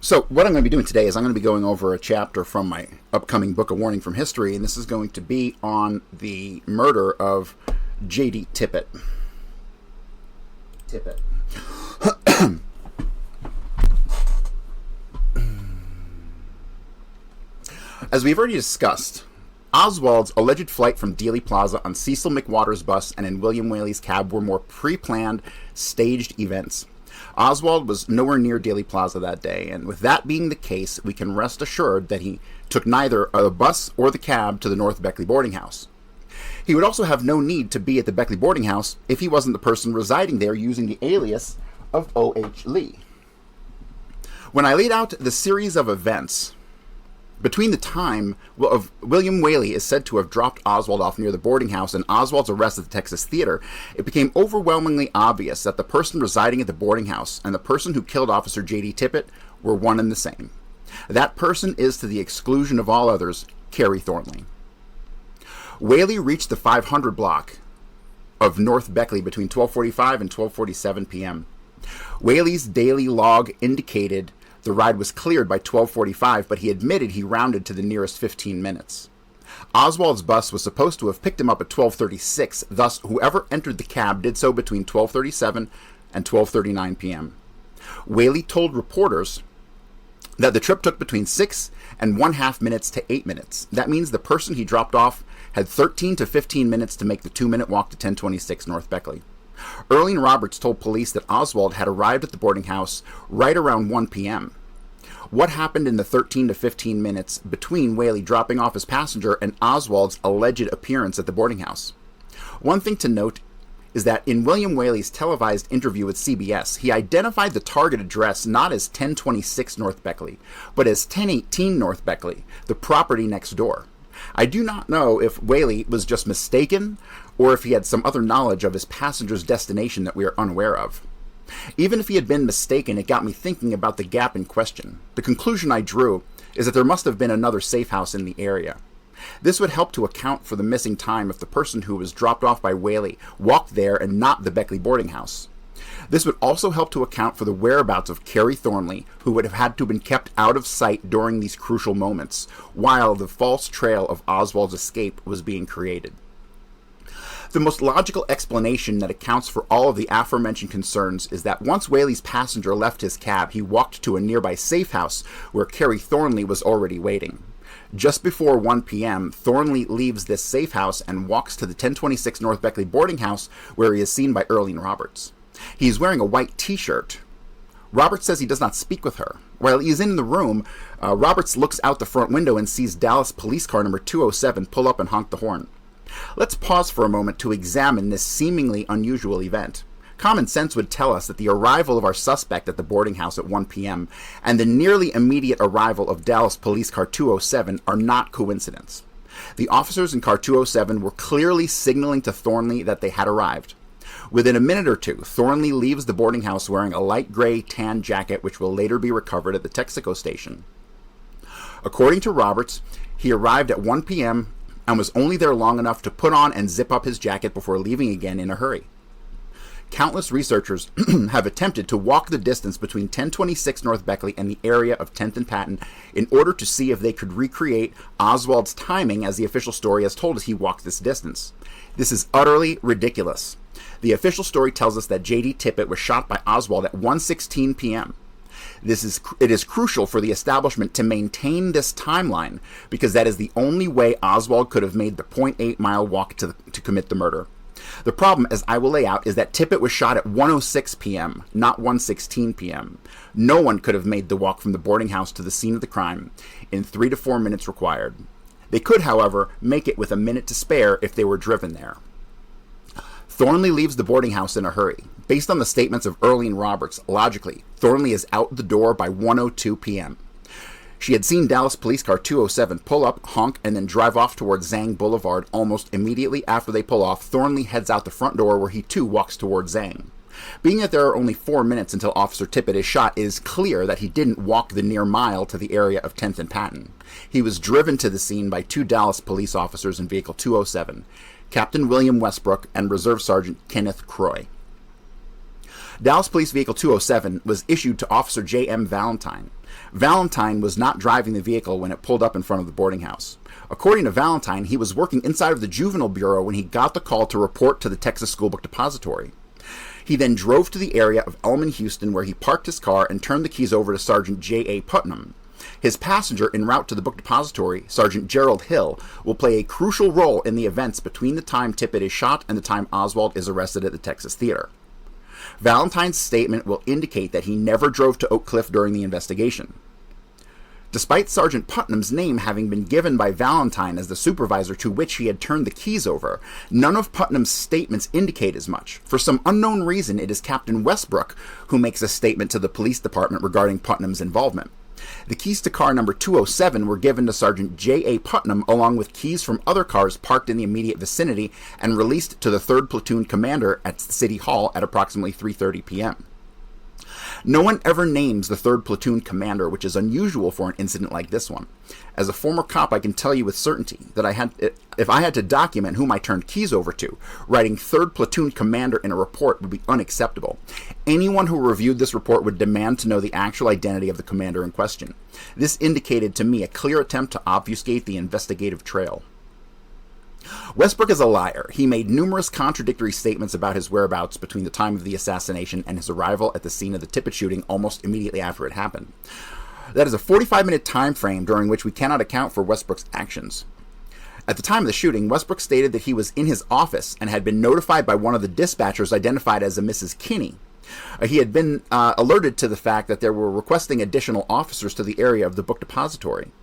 So what I'm going to be doing today is I'm going to be going over a chapter from my upcoming book, A Warning from History, and this is going to be on the murder of J.D. Tippit. As we've already discussed, Oswald's alleged flight from Dealey Plaza on Cecil McWater's bus and in William Whaley's cab were more pre-planned, staged events. Oswald was nowhere near Dealey Plaza that day, and with that being the case, we can rest assured that he took neither the bus or the cab to the North Beckley boarding house. He would also have no need to be at the Beckley boarding house if he wasn't the person residing there using the alias of O.H. Lee. When I laid out the series of events between the time of William Whaley is said to have dropped Oswald off near the boarding house and Oswald's arrest at the Texas Theater, it became overwhelmingly obvious that the person residing at the boarding house and the person who killed Officer J.D. Tippit were one and the same. That person is, to the exclusion of all others, Carrie Thornley. Whaley reached the 500 block of North Beckley between 12:45 and 12:47 p.m. Whaley's daily log indicated the ride was cleared by 12:45, but he admitted he rounded to the nearest 15 minutes. Oswald's bus was supposed to have picked him up at 12:36, thus whoever entered the cab did so between 12:37 and 12:39 p.m. Whaley told reporters that the trip took between 6 and 1/2 minutes to 8 minutes. That means the person he dropped off had 13 to 15 minutes to make the 2-minute walk to 1026 North Beckley. Earlene Roberts told police that Oswald had arrived at the boarding house right around 1 p.m. What happened in the 13 to 15 minutes between Whaley dropping off his passenger and Oswald's alleged appearance at the boarding house? One thing to note is that in William Whaley's televised interview with CBS, he identified the target address not as 1026 North Beckley, but as 1018 North Beckley, the property next door. I do not know if Whaley was just mistaken or if he had some other knowledge of his passenger's destination that we are unaware of. Even if he had been mistaken, it got me thinking about the gap in question. The conclusion I drew is that there must have been another safe house in the area. This would help to account for the missing time if the person who was dropped off by Whaley walked there and not the Beckley boarding house. This would also help to account for the whereabouts of Carrie Thornley, who would have had to have been kept out of sight during these crucial moments, while the false trail of Oswald's escape was being created. The most logical explanation that accounts for all of the aforementioned concerns is that once Whaley's passenger left his cab, he walked to a nearby safe house where Carrie Thornley was already waiting. Just before 1 p.m., Thornley leaves this safe house and walks to the 1026 North Beckley boarding house where he is seen by Earlene Roberts. He is wearing a white t-shirt. Roberts says he does not speak with her. While he is in the room, Roberts looks out the front window and sees Dallas police car number 207 pull up and honk the horn. Let's pause for a moment to examine this seemingly unusual event. Common sense would tell us that the arrival of our suspect at the boarding house at 1 p.m. and the nearly immediate arrival of Dallas police car 207 are not coincidence. The officers in car 207 were clearly signaling to Thornley that they had arrived. Within a minute or two, Thornley leaves the boarding house wearing a light gray tan jacket which will later be recovered at the Texaco station. According to Roberts, he arrived at 1 p.m. and was only there long enough to put on and zip up his jacket before leaving again in a hurry. Countless researchers have attempted to walk the distance between 1026 North Beckley and the area of 10th and Patton in order to see if they could recreate Oswald's timing as the official story has told us he walked this distance. This is utterly ridiculous. The official story tells us that J.D. Tippit was shot by Oswald at 1:16 p.m. It is crucial for the establishment to maintain this timeline because that is the only way Oswald could have made the 0.8-mile walk to commit the murder. The problem, as I will lay out, is that Tippit was shot at 1:06 p.m., not 1:16 p.m. No one could have made the walk from the boarding house to the scene of the crime in 3 to 4 minutes required. They could, however, make it with a minute to spare if they were driven there. Thornley leaves the boarding house in a hurry. Based on the statements of Earlene Roberts, logically, Thornley is out the door by 1:02 p.m. She had seen Dallas police car 207 pull up, honk, and then drive off towards Zang Boulevard. Almost immediately after they pull off, Thornley heads out the front door where he too walks towards Zang. Being that there are only 4 minutes until Officer Tippit is shot, it is clear that he didn't walk the near mile to the area of 10th and Patton. He was driven to the scene by 2 Dallas police officers in vehicle 207. Captain William Westbrook and Reserve Sergeant Kenneth Croy. Dallas Police Vehicle 207 was issued to Officer J.M. Valentine. Valentine was not driving the vehicle when it pulled up in front of the boarding house. According to Valentine, he was working inside of the Juvenile Bureau when he got the call to report to the Texas School Book Depository. He then drove to the area of Elm and Houston, where he parked his car and turned the keys over to Sergeant J.A. Putnam. His passenger en route to the book depository, Sergeant Gerald Hill, will play a crucial role in the events between the time Tippit is shot and the time Oswald is arrested at the Texas Theater. Valentine's statement will indicate that he never drove to Oak Cliff during the investigation. Despite Sergeant Putnam's name having been given by Valentine as the supervisor to which he had turned the keys over, none of Putnam's statements indicate as much. For some unknown reason, it is Captain Westbrook who makes a statement to the police department regarding Putnam's involvement. The keys to car number 207 were given to Sergeant J.A. Putnam along with keys from other cars parked in the immediate vicinity and released to the 3rd Platoon commander at City Hall at approximately 3:30 p.m. No one ever names the 3rd Platoon commander, which is unusual for an incident like this one. As a former cop, I can tell you with certainty that if I had to document whom I turned keys over to, writing 3rd Platoon commander in a report would be unacceptable. Anyone who reviewed this report would demand to know the actual identity of the commander in question. This indicated to me a clear attempt to obfuscate the investigative trail. Westbrook is a liar. He made numerous contradictory statements about his whereabouts between the time of the assassination and his arrival at the scene of the Tippit shooting almost immediately after it happened. That is a 45-minute time frame during which we cannot account for Westbrook's actions. At the time of the shooting, Westbrook stated that he was in his office and had been notified by one of the dispatchers identified as a Mrs. Kinney. He had been alerted to the fact that they were requesting additional officers to the area of the book depository.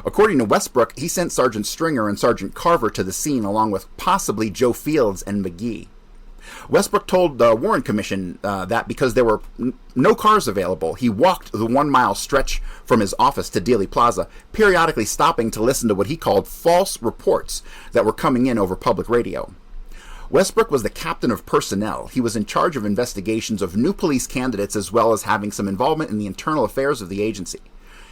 According to Westbrook, he sent Sergeant Stringer and Sergeant Carver to the scene along with possibly Joe Fields and McGee. Westbrook told the Warren Commission that because there were no cars available, he walked the 1-mile stretch from his office to Dealey Plaza, periodically stopping to listen to what he called false reports that were coming in over public radio. Westbrook was the captain of personnel. He was in charge of investigations of new police candidates as well as having some involvement in the internal affairs of the agency.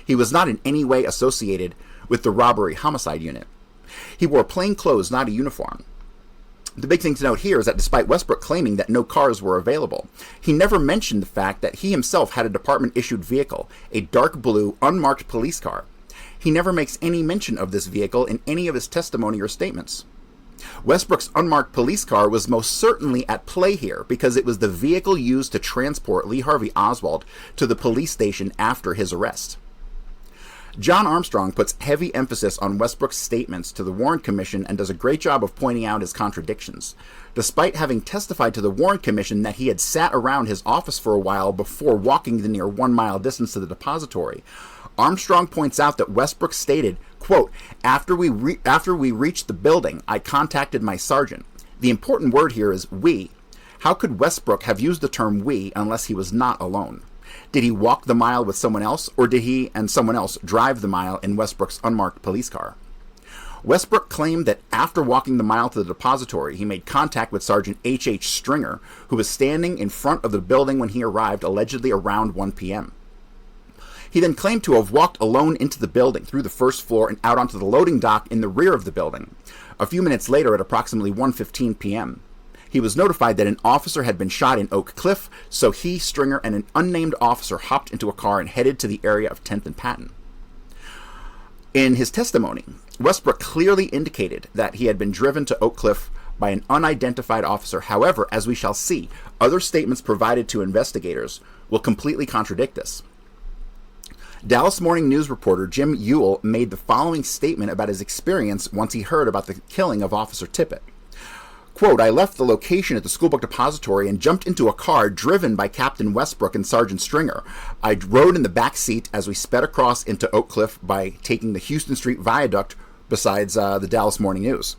He was not in any way associated with the robbery homicide unit. He wore plain clothes, not a uniform. The big thing to note here is that despite Westbrook claiming that no cars were available, he never mentioned the fact that he himself had a department-issued vehicle, a dark blue, unmarked police car. He never makes any mention of this vehicle in any of his testimony or statements. Westbrook's unmarked police car was most certainly at play here because it was the vehicle used to transport Lee Harvey Oswald to the police station after his arrest. John Armstrong puts heavy emphasis on Westbrook's statements to the Warren Commission and does a great job of pointing out his contradictions. Despite having testified to the Warren Commission that he had sat around his office for a while before walking the near 1-mile distance to the depository, Armstrong points out that Westbrook stated, quote, after we reached the building, I contacted my sergeant. The important word here is we. How could Westbrook have used the term we unless he was not alone? Did he walk the mile with someone else, or did he and someone else drive the mile in Westbrook's unmarked police car? Westbrook claimed that after walking the mile to the depository, he made contact with Sergeant H.H. Stringer, who was standing in front of the building when he arrived, allegedly around 1 p.m. He then claimed to have walked alone into the building through the first floor and out onto the loading dock in the rear of the building. A few minutes later, at approximately 1:15 p.m., he was notified that an officer had been shot in Oak Cliff, so he, Stringer, and an unnamed officer hopped into a car and headed to the area of 10th and Patton. In his testimony, Westbrook clearly indicated that he had been driven to Oak Cliff by an unidentified officer. However, as we shall see, other statements provided to investigators will completely contradict this. Dallas Morning News reporter Jim Ewell made the following statement about his experience once he heard about the killing of Officer Tippit. Quote, I left the location at the school book depository and jumped into a car driven by Captain Westbrook and Sergeant Stringer. I rode in the back seat as we sped across into Oak Cliff by taking the Houston Street Viaduct besides the Dallas Morning News.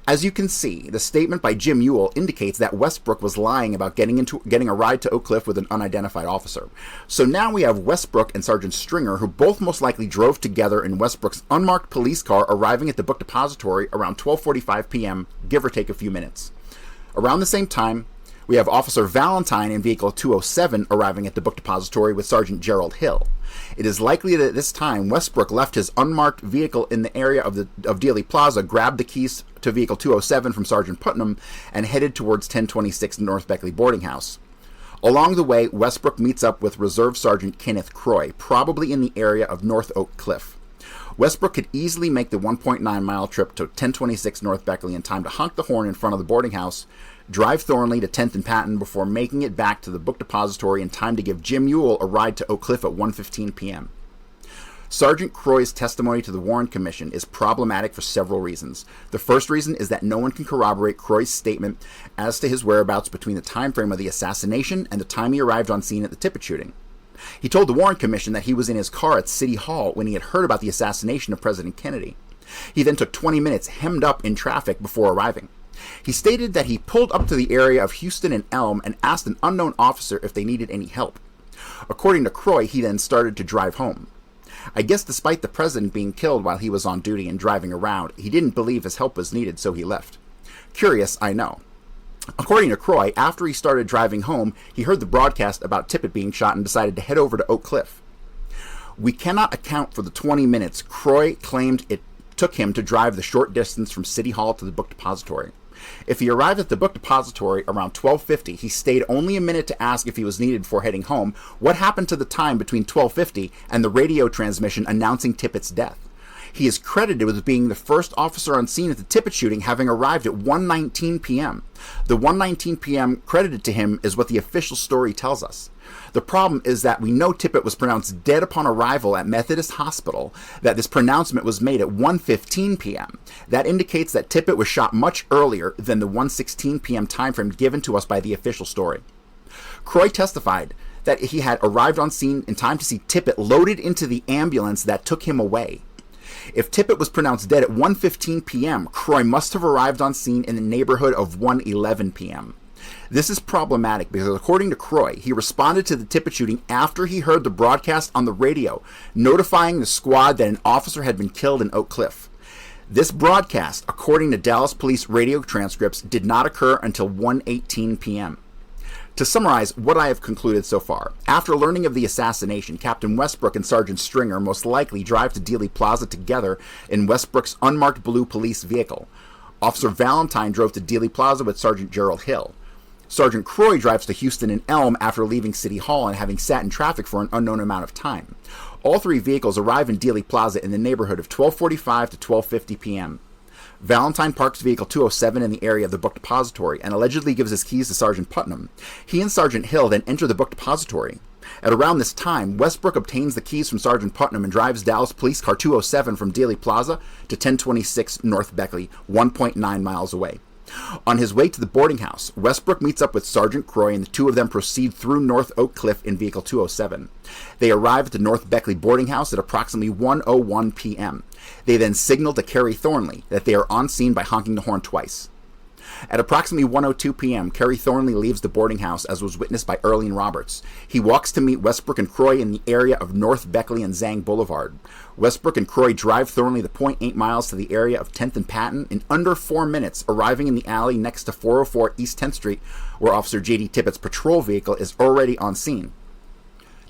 As you can see, the statement by Jim Ewell indicates that Westbrook was lying about getting a ride to Oak Cliff with an unidentified officer. So now we have Westbrook and Sergeant Stringer, who both most likely drove together in Westbrook's unmarked police car, arriving at the book depository around 12:45 p.m., give or take a few minutes. Around the same time, we have Officer Valentine in Vehicle 207 arriving at the book depository with Sergeant Gerald Hill. It is likely that at this time, Westbrook left his unmarked vehicle in the area of Dealey Plaza, grabbed the keys to Vehicle 207 from Sergeant Putnam, and headed towards 1026 North Beckley Boarding House. Along the way, Westbrook meets up with Reserve Sergeant Kenneth Croy, probably in the area of North Oak Cliff. Westbrook could easily make the 1.9-mile trip to 1026 North Beckley in time to honk the horn in front of the boarding house, drive Thornley to 10th and Patton before making it back to the book depository in time to give Jim Ewell a ride to Oak Cliff at 1:15 p.m. Sergeant Croy's testimony to the Warren Commission is problematic for several reasons. The first reason is that no one can corroborate Croy's statement as to his whereabouts between the time frame of the assassination and the time he arrived on scene at the Tippit shooting. He told the Warren Commission that he was in his car at City Hall when he had heard about the assassination of President Kennedy. He then took 20 minutes hemmed up in traffic before arriving. He stated that he pulled up to the area of Houston and Elm and asked an unknown officer if they needed any help. According to Croy, he then started to drive home. I guess despite the president being killed while he was on duty and driving around, he didn't believe his help was needed, so he left. Curious, I know. According to Croy, after he started driving home, he heard the broadcast about Tippit being shot and decided to head over to Oak Cliff. We cannot account for the 20 minutes Croy claimed it took him to drive the short distance from City Hall to the book depository. If he arrived at the book depository around 12:50, he stayed only a minute to ask if he was needed before heading home. What happened to the time between 12:50 and the radio transmission announcing Tippit's death? He is credited with being the first officer on scene at the Tippit shooting, having arrived at 1:19 p.m. The 1:19 p.m. credited to him is what the official story tells us. The problem is that we know Tippit was pronounced dead upon arrival at Methodist Hospital, that this pronouncement was made at 1:15 p.m. That indicates that Tippit was shot much earlier than the 1:16 p.m. timeframe given to us by the official story. Croy testified that he had arrived on scene in time to see Tippit loaded into the ambulance that took him away. If Tippit was pronounced dead at 1:15 p.m., Croy must have arrived on scene in the neighborhood of 1:11 p.m. This is problematic because, according to Croy, he responded to the Tippit shooting after he heard the broadcast on the radio, notifying the squad that an officer had been killed in Oak Cliff. This broadcast, according to Dallas Police radio transcripts, did not occur until 1:18 p.m. To summarize what I have concluded so far, after learning of the assassination, Captain Westbrook and Sergeant Stringer most likely drive to Dealey Plaza together in Westbrook's unmarked blue police vehicle. Officer Valentine drove to Dealey Plaza with Sergeant Gerald Hill. Sergeant Croy drives to Houston and Elm after leaving City Hall and having sat in traffic for an unknown amount of time. All three vehicles arrive in Dealey Plaza in the neighborhood of 12:45 to 12:50 p.m. Valentine parks vehicle 207 in the area of the book depository and allegedly gives his keys to Sergeant Putnam. He and Sergeant Hill then enter the book depository. At around this time, Westbrook obtains the keys from Sergeant Putnam and drives Dallas Police Car 207 from Dealey Plaza to 1026 North Beckley, 1.9 miles away. On his way to the boarding house, Westbrook meets up with Sergeant Croy and the two of them proceed through North Oak Cliff in vehicle 207. They arrive at the North Beckley boarding house at approximately 1:01 p.m. They then signal to Kerry Thornley that they are on scene by honking the horn twice. At approximately 1:02 p.m., Kerry Thornley leaves the boarding house as was witnessed by Earlene Roberts. He walks to meet Westbrook and Croy in the area of North Beckley and Zang Boulevard. Westbrook and Croy drive Thornley the 0.8 miles to the area of 10th and Patton in under 4 minutes, arriving in the alley next to 404 East 10th Street, where Officer J.D. Tippit's patrol vehicle is already on scene.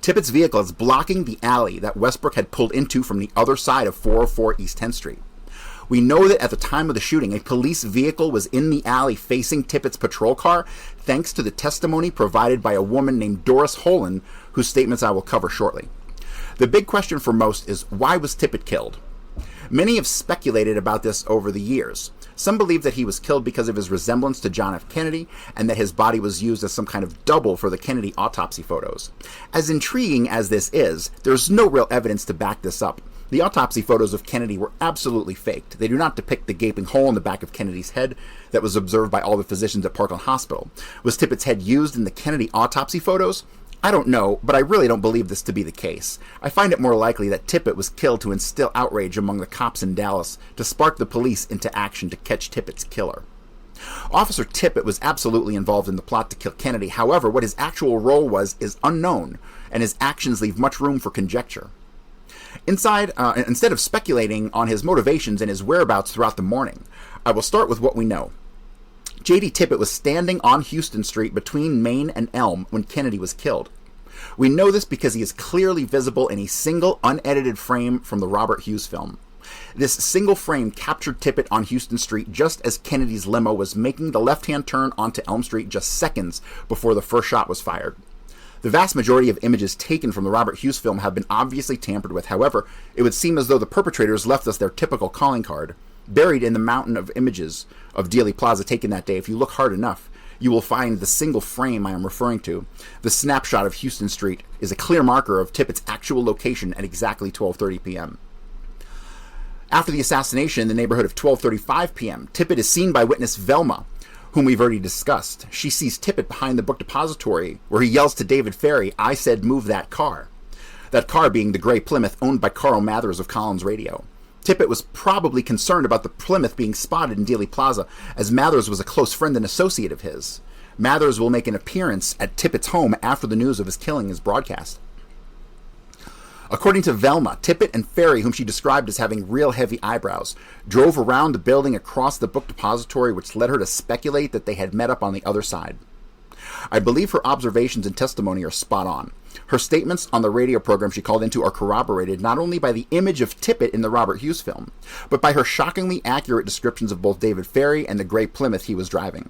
Tippit's vehicle is blocking the alley that Westbrook had pulled into from the other side of 404 East 10th Street. We know that at the time of the shooting, a police vehicle was in the alley facing Tippit's patrol car, thanks to the testimony provided by a woman named Doris Holan, whose statements I will cover shortly. The big question for most is, why was Tippit killed? Many have speculated about this over the years. Some believe that he was killed because of his resemblance to John F. Kennedy, and that his body was used as some kind of double for the Kennedy autopsy photos. As intriguing as this is, there's no real evidence to back this up. The autopsy photos of Kennedy were absolutely faked. They do not depict the gaping hole in the back of Kennedy's head that was observed by all the physicians at Parkland Hospital. Was Tippit's head used in the Kennedy autopsy photos? I don't know, but I really don't believe this to be the case. I find it more likely that Tippit was killed to instill outrage among the cops in Dallas, to spark the police into action to catch Tippit's killer. Officer Tippit was absolutely involved in the plot to kill Kennedy. However, what his actual role was is unknown, and his actions leave much room for conjecture. Instead of speculating on his motivations and his whereabouts throughout the morning, I will start with what we know. J.D. Tippit was standing on Houston Street between Main and Elm when Kennedy was killed. We know this because he is clearly visible in a single unedited frame from the Robert Hughes film. This single frame captured Tippit on Houston Street just as Kennedy's limo was making the left-hand turn onto Elm Street just seconds before the first shot was fired. The vast majority of images taken from the Robert Hughes film have been obviously tampered with. However, it would seem as though the perpetrators left us their typical calling card. Buried in the mountain of images of Dealey Plaza taken that day, if you look hard enough, you will find the single frame I am referring to. The snapshot of Houston Street is a clear marker of Tippit's actual location at exactly 12:30 p.m. After the assassination in the neighborhood of 12:35 p.m., Tippit is seen by witness Velma, whom we've already discussed. She sees Tippit behind the book depository, where he yells to David Ferry, "I said move that car." That car being the gray Plymouth owned by Carl Mathers of Collins Radio. Tippit was probably concerned about the Plymouth being spotted in Dealey Plaza, as Mathers was a close friend and associate of his. Mathers will make an appearance at Tippit's home after the news of his killing is broadcast. According to Velma, Tippit and Ferry, whom she described as having real heavy eyebrows, drove around the building across the book depository, which led her to speculate that they had met up on the other side. I believe her observations and testimony are spot on. Her statements on the radio program she called into are corroborated not only by the image of Tippit in the Robert Hughes film, but by her shockingly accurate descriptions of both David Ferry and the gray Plymouth he was driving.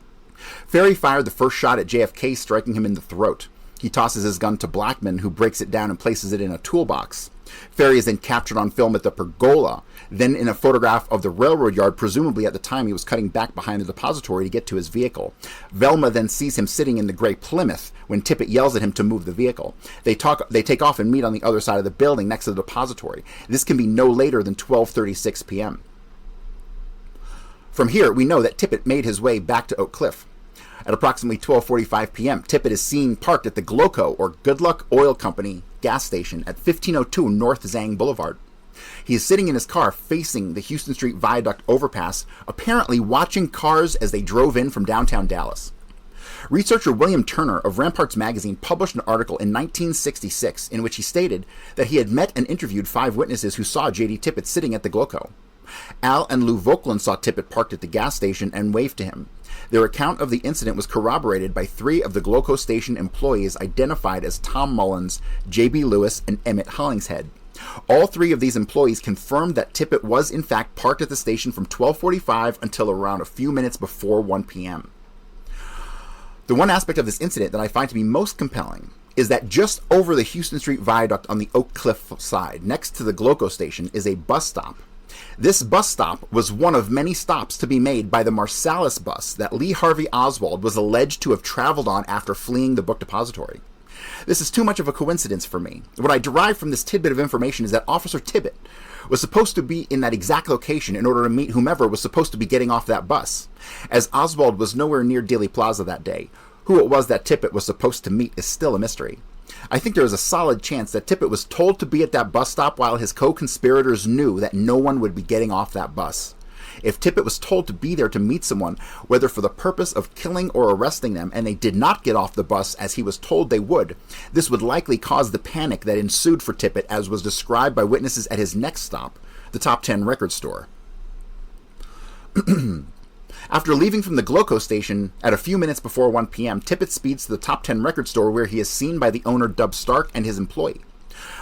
Ferry fired the first shot at JFK, striking him in the throat. He tosses his gun to Blackman, who breaks it down and places it in a toolbox. Ferry is then captured on film at the pergola, then in a photograph of the railroad yard, presumably at the time he was cutting back behind the depository to get to his vehicle. Velma then sees him sitting in the gray Plymouth when Tippit yells at him to move the vehicle. They take off and meet on the other side of the building next to the depository. This can be no later than 12:36 p.m. From here, we know that Tippit made his way back to Oak Cliff. At approximately 12:45 p.m., Tippit is seen parked at the Gloco, or Good Luck Oil Company, gas station at 1502 North Zang Boulevard. He is sitting in his car facing the Houston Street Viaduct overpass, apparently watching cars as they drove in from downtown Dallas. Researcher William Turner of Ramparts magazine published an article in 1966 in which he stated that he had met and interviewed 5 witnesses who saw J.D. Tippit sitting at the Gloco. Al and Lou Vogtland saw Tippit parked at the gas station and waved to him. Their account of the incident was corroborated by 3 of the Gloco station employees identified as Tom Mullins, J.B. Lewis, and Emmett Hollingshead. All 3 of these employees confirmed that Tippit was in fact parked at the station from 12:45 until around a few minutes before 1 p.m. The one aspect of this incident that I find to be most compelling is that just over the Houston Street Viaduct on the Oak Cliff side, next to the Gloco station, is a bus stop. This bus stop was one of many stops to be made by the Marsalis bus that Lee Harvey Oswald was alleged to have traveled on after fleeing the book depository. This is too much of a coincidence for me. What I derive from this tidbit of information is that Officer Tippit was supposed to be in that exact location in order to meet whomever was supposed to be getting off that bus. As Oswald was nowhere near Dealey Plaza that day, who it was that Tippit was supposed to meet is still a mystery. I think there is a solid chance that Tippit was told to be at that bus stop while his co-conspirators knew that no one would be getting off that bus. If Tippit was told to be there to meet someone, whether for the purpose of killing or arresting them, and they did not get off the bus as he was told they would, this would likely cause the panic that ensued for Tippit, as was described by witnesses at his next stop, the Top 10 record store. After leaving from the Gloco station at a few minutes before 1 p.m., Tippit speeds to the Top 10 record store where he is seen by the owner Dub Stark and his employee.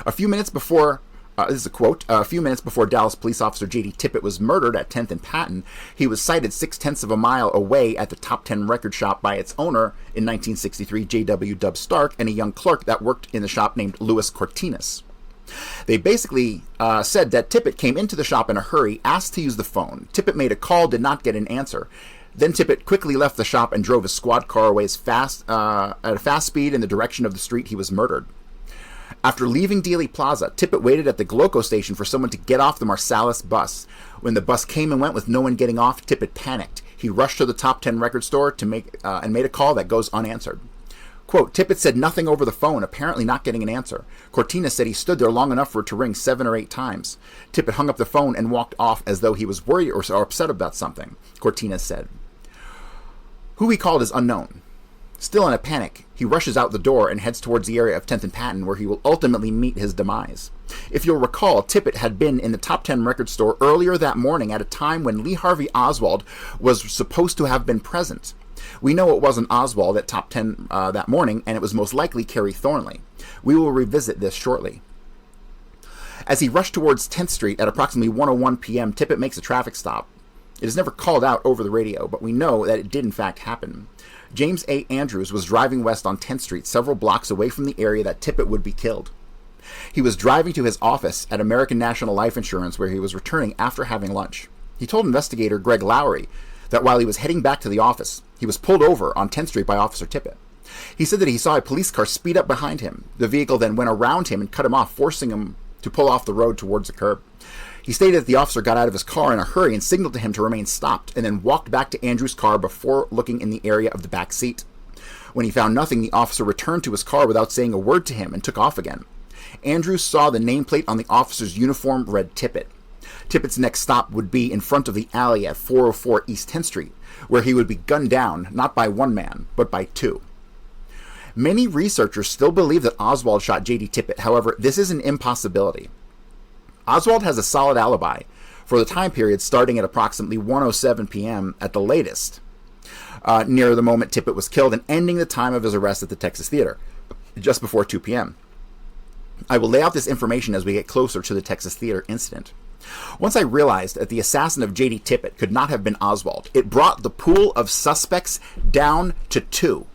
A few minutes before this is a quote, a few minutes before Dallas police officer J.D. Tippit was murdered at 10th and Patton, he was sighted 0.6 of a mile away at the Top 10 record shop by its owner in 1963, J.W. Dub Stark, and a young clerk that worked in the shop named Louis Cortinas. They basically said that Tippit came into the shop in a hurry, asked to use the phone. Tippit made a call, did not get an answer. Then Tippit quickly left the shop and drove his squad car away at a fast speed in the direction of the street he was murdered. After leaving Dealey Plaza, Tippit waited at the Gloco station for someone to get off the Marsalis bus. When the bus came and went with no one getting off, Tippit panicked. He rushed to the Top 10 record store to make and made a call that goes unanswered. Quote, Tippit said nothing over the phone, apparently not getting an answer. Cortina said he stood there long enough for it to ring 7 or 8 times. Tippit hung up the phone and walked off as though he was worried or upset about something, Cortina said. Who he called is unknown. Still in a panic, he rushes out the door and heads towards the area of 10th and Patton, where he will ultimately meet his demise. If you'll recall, Tippit had been in the Top 10 record store earlier that morning at a time when Lee Harvey Oswald was supposed to have been present. We know it wasn't Oswald at Top 10 that morning, and it was most likely Kerry Thornley. We will revisit this shortly. As he rushed towards 10th Street at approximately 1:01 p.m., Tippit makes a traffic stop. It is never called out over the radio, but we know that it did in fact happen. James A. Andrews was driving west on 10th Street, several blocks away from the area that Tippit would be killed. He was driving to his office at American National Life Insurance, where he was returning after having lunch. He told investigator Greg Lowry that while he was heading back to the office, he was pulled over on 10th Street by Officer Tippit. He said that he saw a police car speed up behind him. The vehicle then went around him and cut him off, forcing him to pull off the road towards the curb. He stated that the officer got out of his car in a hurry and signaled to him to remain stopped, and then walked back to Andrew's car before looking in the area of the back seat. When he found nothing, the officer returned to his car without saying a word to him and took off again. Andrews saw the nameplate on the officer's uniform read Tippit. Tippit's next stop would be in front of the alley at 404 East 10th Street, where he would be gunned down not by one man, but by two. Many researchers still believe that Oswald shot J.D. Tippit. However, this is an impossibility. Oswald has a solid alibi for the time period starting at approximately 1:07 p.m. at the latest, near the moment Tippit was killed, and ending the time of his arrest at the Texas Theater, just before 2 p.m. I will lay out this information as we get closer to the Texas Theater incident. Once I realized that the assassin of J.D. Tippit could not have been Oswald, it brought the pool of suspects down to two: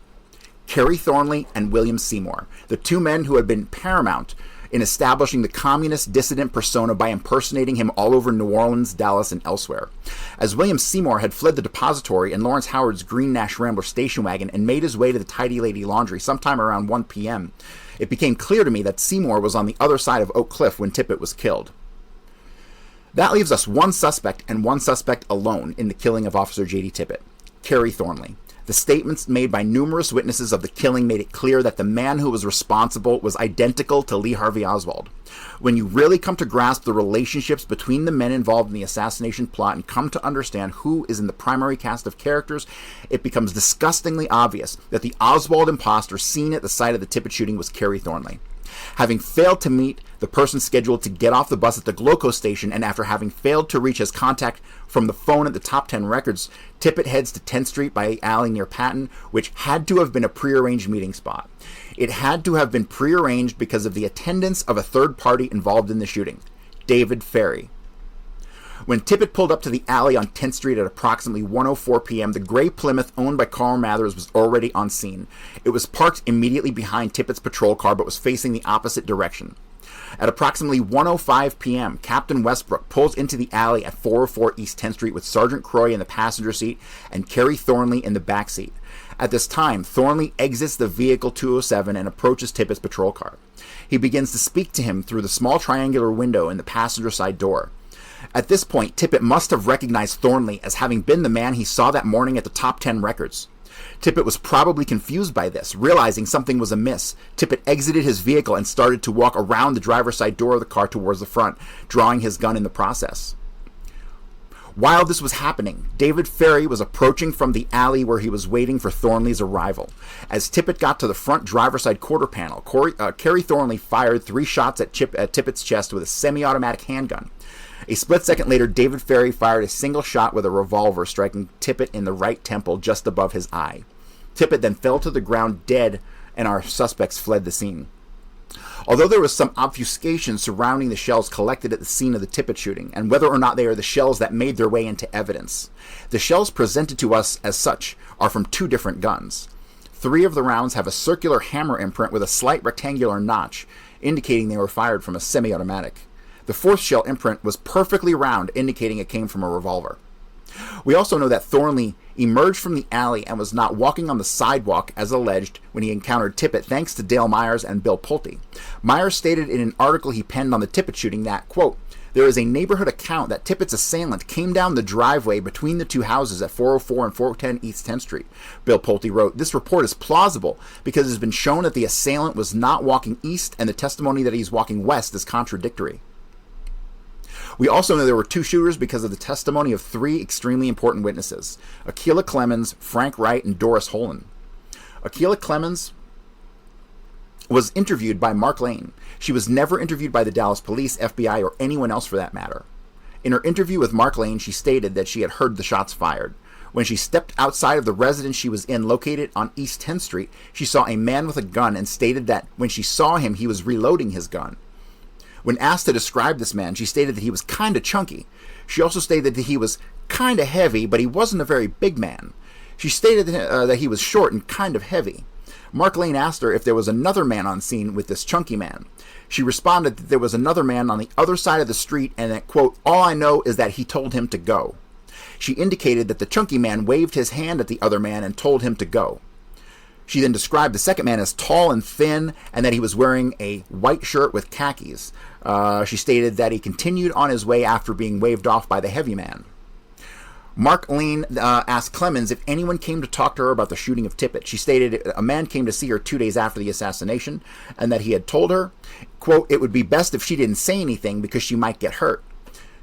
Kerry Thornley and William Seymour, the two men who had been paramount in establishing the communist dissident persona by impersonating him all over New Orleans, Dallas, and elsewhere. As William Seymour had fled the depository in Lawrence Howard's green Nash Rambler station wagon and made his way to the Tidy Lady Laundry sometime around 1 p.m., it became clear to me that Seymour was on the other side of Oak Cliff when Tippit was killed. That leaves us one suspect, and one suspect alone, in the killing of Officer J.D. Tippit: Kerry Thornley. The statements made by numerous witnesses of the killing made it clear that the man who was responsible was identical to Lee Harvey Oswald. When you really come to grasp the relationships between the men involved in the assassination plot and come to understand who is in the primary cast of characters, it becomes disgustingly obvious that the Oswald imposter seen at the site of the Tippit shooting was Kerry Thornley. Having failed to meet the person scheduled to get off the bus at the Gloco station, and after having failed to reach his contact from the phone at the Top 10 Records, Tippit heads to 10th Street by an alley near Patton, which had to have been a prearranged meeting spot. It had to have been prearranged because of the attendance of a third party involved in the shooting: David Ferry. When Tippit pulled up to the alley on 10th Street at approximately 1:04 p.m., the gray Plymouth owned by Carl Mathers was already on scene. It was parked immediately behind Tippit's patrol car, but was facing the opposite direction. At approximately 1:05 p.m., Captain Westbrook pulls into the alley at 404 East 10th Street with Sergeant Croy in the passenger seat and Kerry Thornley in the back seat. At this time, Thornley exits the vehicle 207 and approaches Tippit's patrol car. He begins to speak to him through the small triangular window in the passenger side door. At this point, Tippit must have recognized Thornley as having been the man he saw that morning at the Top 10 Records. Tippit was probably confused by this. Realizing something was amiss, Tippit exited his vehicle and started to walk around the driver's side door of the car towards the front, drawing his gun in the process. While this was happening, David Ferry was approaching from the alley where he was waiting for Thornley's arrival. As Tippit got to the front driver's side quarter panel, Kerry Thornley fired 3 shots at Tippit's chest with a semi-automatic handgun. A split second later, David Ferry fired a single shot with a revolver, striking Tippit in the right temple just above his eye. Tippit then fell to the ground dead, and our suspects fled the scene. Although there was some obfuscation surrounding the shells collected at the scene of the Tippit shooting, and whether or not they are the shells that made their way into evidence, the shells presented to us as such are from 2 different guns. 3 of the rounds have a circular hammer imprint with a slight rectangular notch, indicating they were fired from a semi-automatic. The 4th shell imprint was perfectly round, indicating it came from a revolver. We also know that Thornley emerged from the alley and was not walking on the sidewalk as alleged when he encountered Tippit, thanks to Dale Myers and Bill Pulte. Myers stated in an article he penned on the Tippit shooting that, quote, "There is a neighborhood account that Tippit's assailant came down the driveway between the 2 houses at 404 and 410 East 10th Street. Bill Pulte wrote, "This report is plausible because it has been shown that the assailant was not walking east, and the testimony that he's walking west is contradictory." We also know there were 2 shooters because of the testimony of 3 extremely important witnesses: Akilah Clemens, Frank Wright, and Doris Holen. Akilah Clemens was interviewed by Mark Lane. She was never interviewed by the Dallas Police, FBI, or anyone else for that matter. In her interview with Mark Lane, she stated that she had heard the shots fired. When she stepped outside of the residence she was in, located on East 10th Street, she saw a man with a gun and stated that when she saw him, he was reloading his gun. When asked to describe this man, she stated that he was kind of chunky. She also stated that he was kind of heavy, but he wasn't a very big man. She stated that he was short and kind of heavy. Mark Lane asked her if there was another man on scene with this chunky man. She responded that there was another man on the other side of the street and that, quote, all I know is that he told him to go. She indicated that the chunky man waved his hand at the other man and told him to go. She then described the second man as tall and thin and that he was wearing a white shirt with khakis. She stated that he continued on his way after being waved off by the heavy man. Mark Lane asked Clemens if anyone came to talk to her about the shooting of Tippit. She stated a man came to see her 2 days after the assassination and that he had told her, quote, it would be best if she didn't say anything because she might get hurt.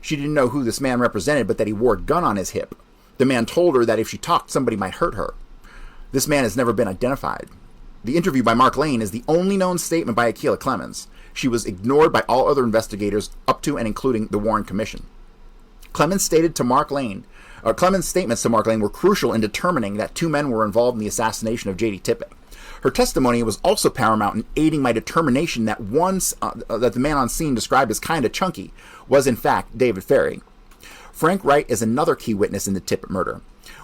She didn't know who this man represented, but that he wore a gun on his hip. The man told her that if she talked, somebody might hurt her. This man has never been identified. The interview by Mark Lane is the only known statement by Akilah Clemens. She was ignored by all other investigators up to and including the Warren Commission. Clemens' statements to Mark Lane were crucial in determining that two men were involved in the assassination of J.D. Tippit. Her testimony was also paramount in aiding my determination that that the man on scene described as kind of chunky was in fact David Ferry. Frank Wright is another key witness in the Tippit murder.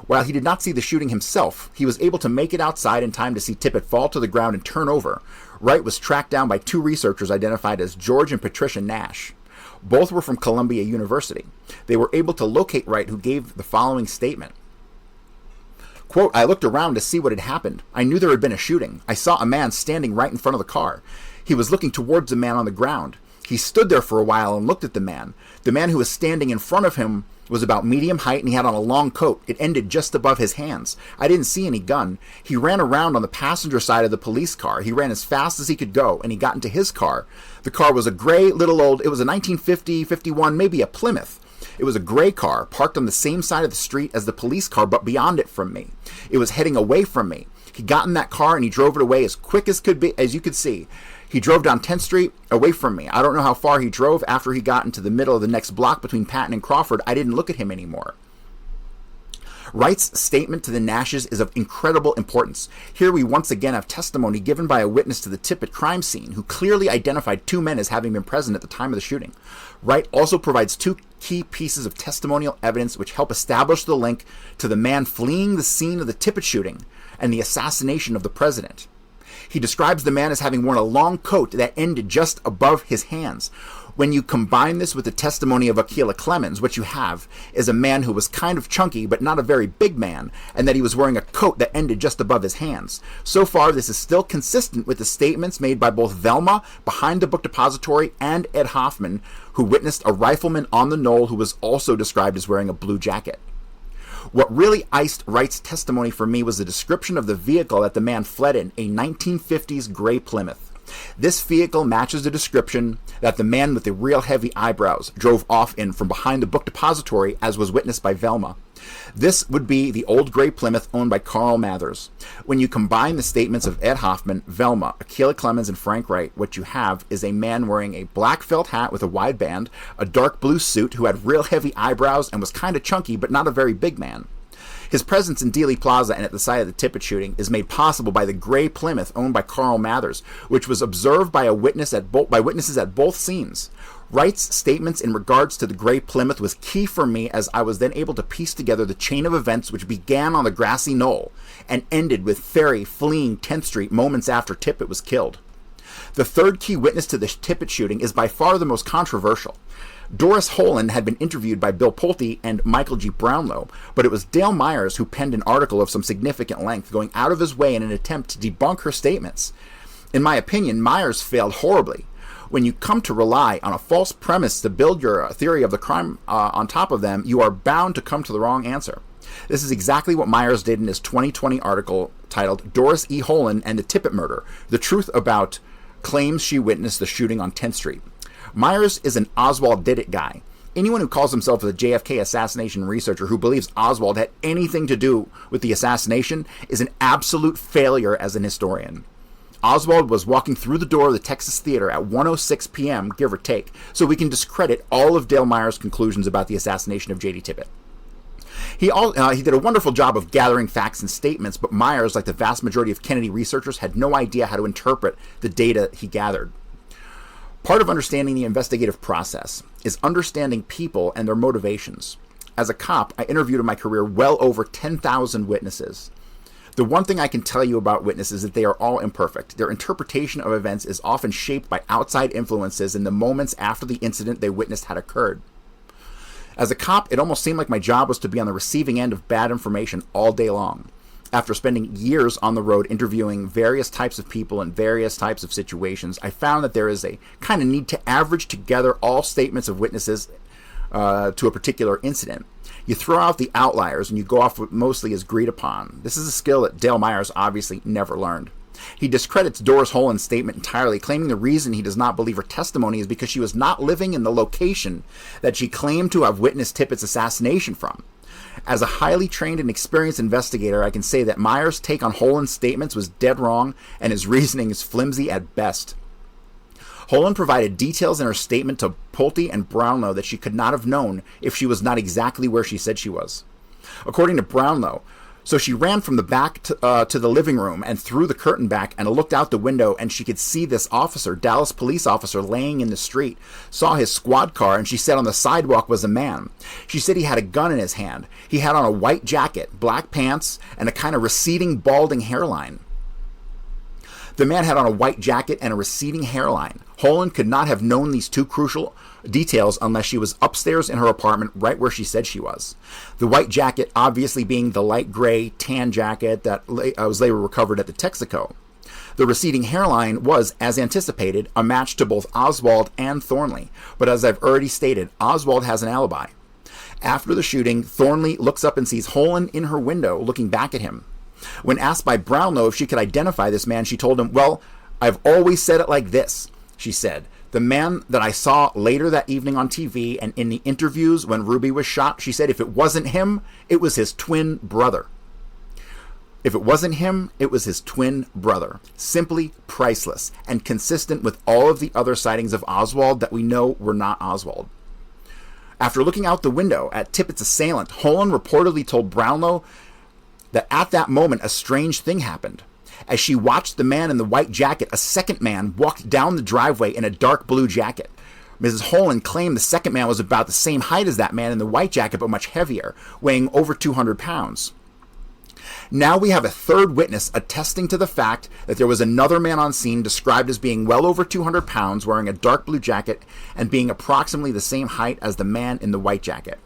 While he did not see the shooting himself, he was able to make it outside in time to see Tippit fall to the ground and turn over. Wright was tracked down by two researchers identified as George and Patricia Nash. Both were from Columbia University. They were able to locate Wright, who gave the following statement. Quote, I looked around to see what had happened. I knew there had been a shooting. I saw a man standing right in front of the car. He was looking towards the man on the ground. He stood there for a while and looked at the man. The man who was standing in front of him was about medium height and he had on a long coat. It ended just above his hands. I didn't see any gun. He ran around on the passenger side of the police car. He ran as fast as he could go and he got into his car. The car was a gray, little old, it was a 1950, 51, maybe a Plymouth. It was a gray car parked on the same side of the street as the police car, but beyond it from me. It was heading away from me. He got in that car and he drove it away as quick as could be, as you could see. He drove down 10th Street away from me. I don't know how far he drove. After he got into the middle of the next block between Patton and Crawford, I didn't look at him anymore. Wright's statement to the Nashes is of incredible importance. Here we once again have testimony given by a witness to the Tippit crime scene who clearly identified two men as having been present at the time of the shooting. Wright also provides two key pieces of testimonial evidence which help establish the link to the man fleeing the scene of the Tippit shooting and the assassination of the president. He describes the man as having worn a long coat that ended just above his hands. When you combine this with the testimony of Akilah Clemens, what you have is a man who was kind of chunky but not a very big man, and that he was wearing a coat that ended just above his hands. So far, this is still consistent with the statements made by both Velma behind the book depository and Ed Hoffman, who witnessed a rifleman on the knoll who was also described as wearing a blue jacket. What really iced Wright's testimony for me was the description of the vehicle that the man fled in, a 1950s gray Plymouth. This vehicle matches the description that the man with the real heavy eyebrows drove off in from behind the book depository, as was witnessed by Velma. This would be the old gray Plymouth owned by Carl Mathers. When you combine the statements of Ed Hoffman, Velma, Akilah Clemens, and Frank Wright, what you have is a man wearing a black felt hat with a wide band, a dark blue suit, who had real heavy eyebrows and was kind of chunky but not a very big man. His presence in Dealey Plaza and at the site of the Tippit shooting is made possible by the gray Plymouth owned by Carl Mathers, which was observed by witnesses at both scenes. Wright's statements in regards to the gray Plymouth was key for me, as I was then able to piece together the chain of events which began on the grassy knoll and ended with Ferry fleeing 10th Street moments after Tippit was killed. The third key witness to the Tippit shooting is by far the most controversial. Doris Holland had been interviewed by Bill Pulte and Michael G. Brownlow, but it was Dale Myers who penned an article of some significant length, going out of his way in an attempt to debunk her statements. In my opinion, Myers failed horribly. When you come to rely on a false premise to build your theory of the crime on top of them, you are bound to come to the wrong answer. This is exactly what Myers did in his 2020 article titled Doris E. Holland and the Tippit Murder, The Truth About Claims She Witnessed the Shooting on 10th Street. Myers is an Oswald did it guy. Anyone who calls himself a JFK assassination researcher who believes Oswald had anything to do with the assassination is an absolute failure as an historian. Oswald was walking through the door of the Texas Theater at 1:06 p.m., give or take, so we can discredit all of Dale Myers' conclusions about the assassination of J.D. Tippit. He did a wonderful job of gathering facts and statements, but Myers, like the vast majority of Kennedy researchers, had no idea how to interpret the data he gathered. Part of understanding the investigative process is understanding people and their motivations. As a cop, I interviewed in my career well over 10,000 witnesses. The one thing I can tell you about witnesses is that they are all imperfect. Their interpretation of events is often shaped by outside influences in the moments after the incident they witnessed had occurred. As a cop, it almost seemed like my job was to be on the receiving end of bad information all day long. After spending years on the road interviewing various types of people in various types of situations, I found that there is a kind of need to average together all statements of witnesses to a particular incident. You throw out the outliers and you go off what mostly is agreed upon. This is a skill that Dale Myers obviously never learned. He discredits Doris Holan's statement entirely, claiming the reason he does not believe her testimony is because she was not living in the location that she claimed to have witnessed Tippit's assassination from. As a highly trained and experienced investigator, I can say that Myers' take on Holan's statements was dead wrong and his reasoning is flimsy at best. Holan provided details in her statement to Pulte and Brownlow that she could not have known if she was not exactly where she said she was. According to Brownlow, so she ran from the back to the living room and threw the curtain back and looked out the window and she could see this officer, Dallas police officer, laying in the street, saw his squad car, and she said on the sidewalk was a man. She said he had a gun in his hand. He had on a white jacket, black pants, and a kind of receding, balding hairline. The man had on a white jacket and a receding hairline. Holan could not have known these two crucial details unless she was upstairs in her apartment right where she said she was. The white jacket obviously being the light gray tan jacket that was later recovered at the Texaco. The receding hairline was, as anticipated, a match to both Oswald and Thornley. But as I've already stated, Oswald has an alibi. After the shooting, Thornley looks up and sees Holan in her window looking back at him. When asked by Brownlow if she could identify this man, she told him, "Well, I've always said it like this," she said. "The man that I saw later that evening on TV and in the interviews when Ruby was shot," she said, "if it wasn't him, it was his twin brother." If it wasn't him, it was his twin brother. Simply priceless and consistent with all of the other sightings of Oswald that we know were not Oswald. After looking out the window at Tippit's assailant, Holan reportedly told Brownlow that at that moment a strange thing happened. As she watched the man in the white jacket, a second man walked down the driveway in a dark blue jacket. Mrs. Holan claimed the second man was about the same height as that man in the white jacket, but much heavier, weighing over 200 pounds. Now we have a third witness attesting to the fact that there was another man on scene described as being well over 200 pounds, wearing a dark blue jacket, and being approximately the same height as the man in the white jacket.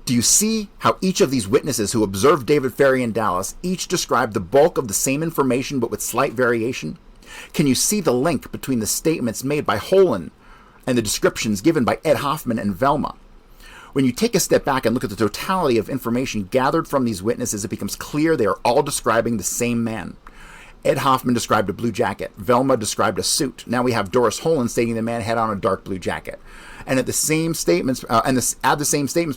Do you see how each of these witnesses who observed David Ferrie in Dallas each described the bulk of the same information but with slight variation? Can you see the link between the statements made by Holan and the descriptions given by Ed Hoffman and Velma? When you take a step back and look at the totality of information gathered from these witnesses, it becomes clear they are all describing the same man. Ed Hoffman described a blue jacket. Velma described a suit. Now we have Doris Holan stating the man had on a dark blue jacket. And add the same statements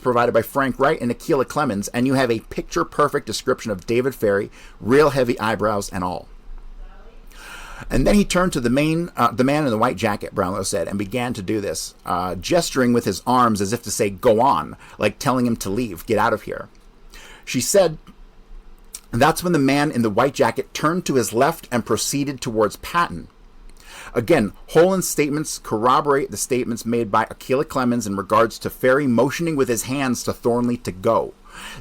provided by Frank Wright and Akilah Clemens, and you have a picture-perfect description of David Ferrie, real heavy eyebrows and all. And then he turned to the man in the white jacket, Brownlow said, and began to do this, gesturing with his arms as if to say, "Go on," like telling him to leave, get out of here. She said, that's when the man in the white jacket turned to his left and proceeded towards Patton. Again, Holan's statements corroborate the statements made by Akilah Clemens in regards to Ferrie motioning with his hands to Thornley to go.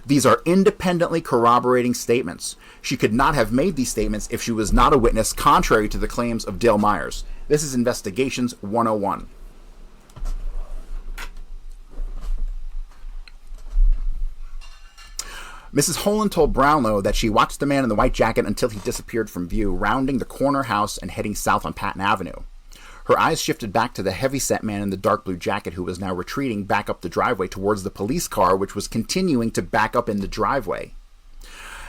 These are independently corroborating statements. She could not have made these statements if she was not a witness, contrary to the claims of Dale Myers. This is Investigations 101. Mrs. Holan told Brownlow that she watched the man in the white jacket until he disappeared from view, rounding the corner house and heading south on Patton Avenue. Her eyes shifted back to the heavy-set man in the dark blue jacket who was now retreating back up the driveway towards the police car, which was continuing to back up in the driveway.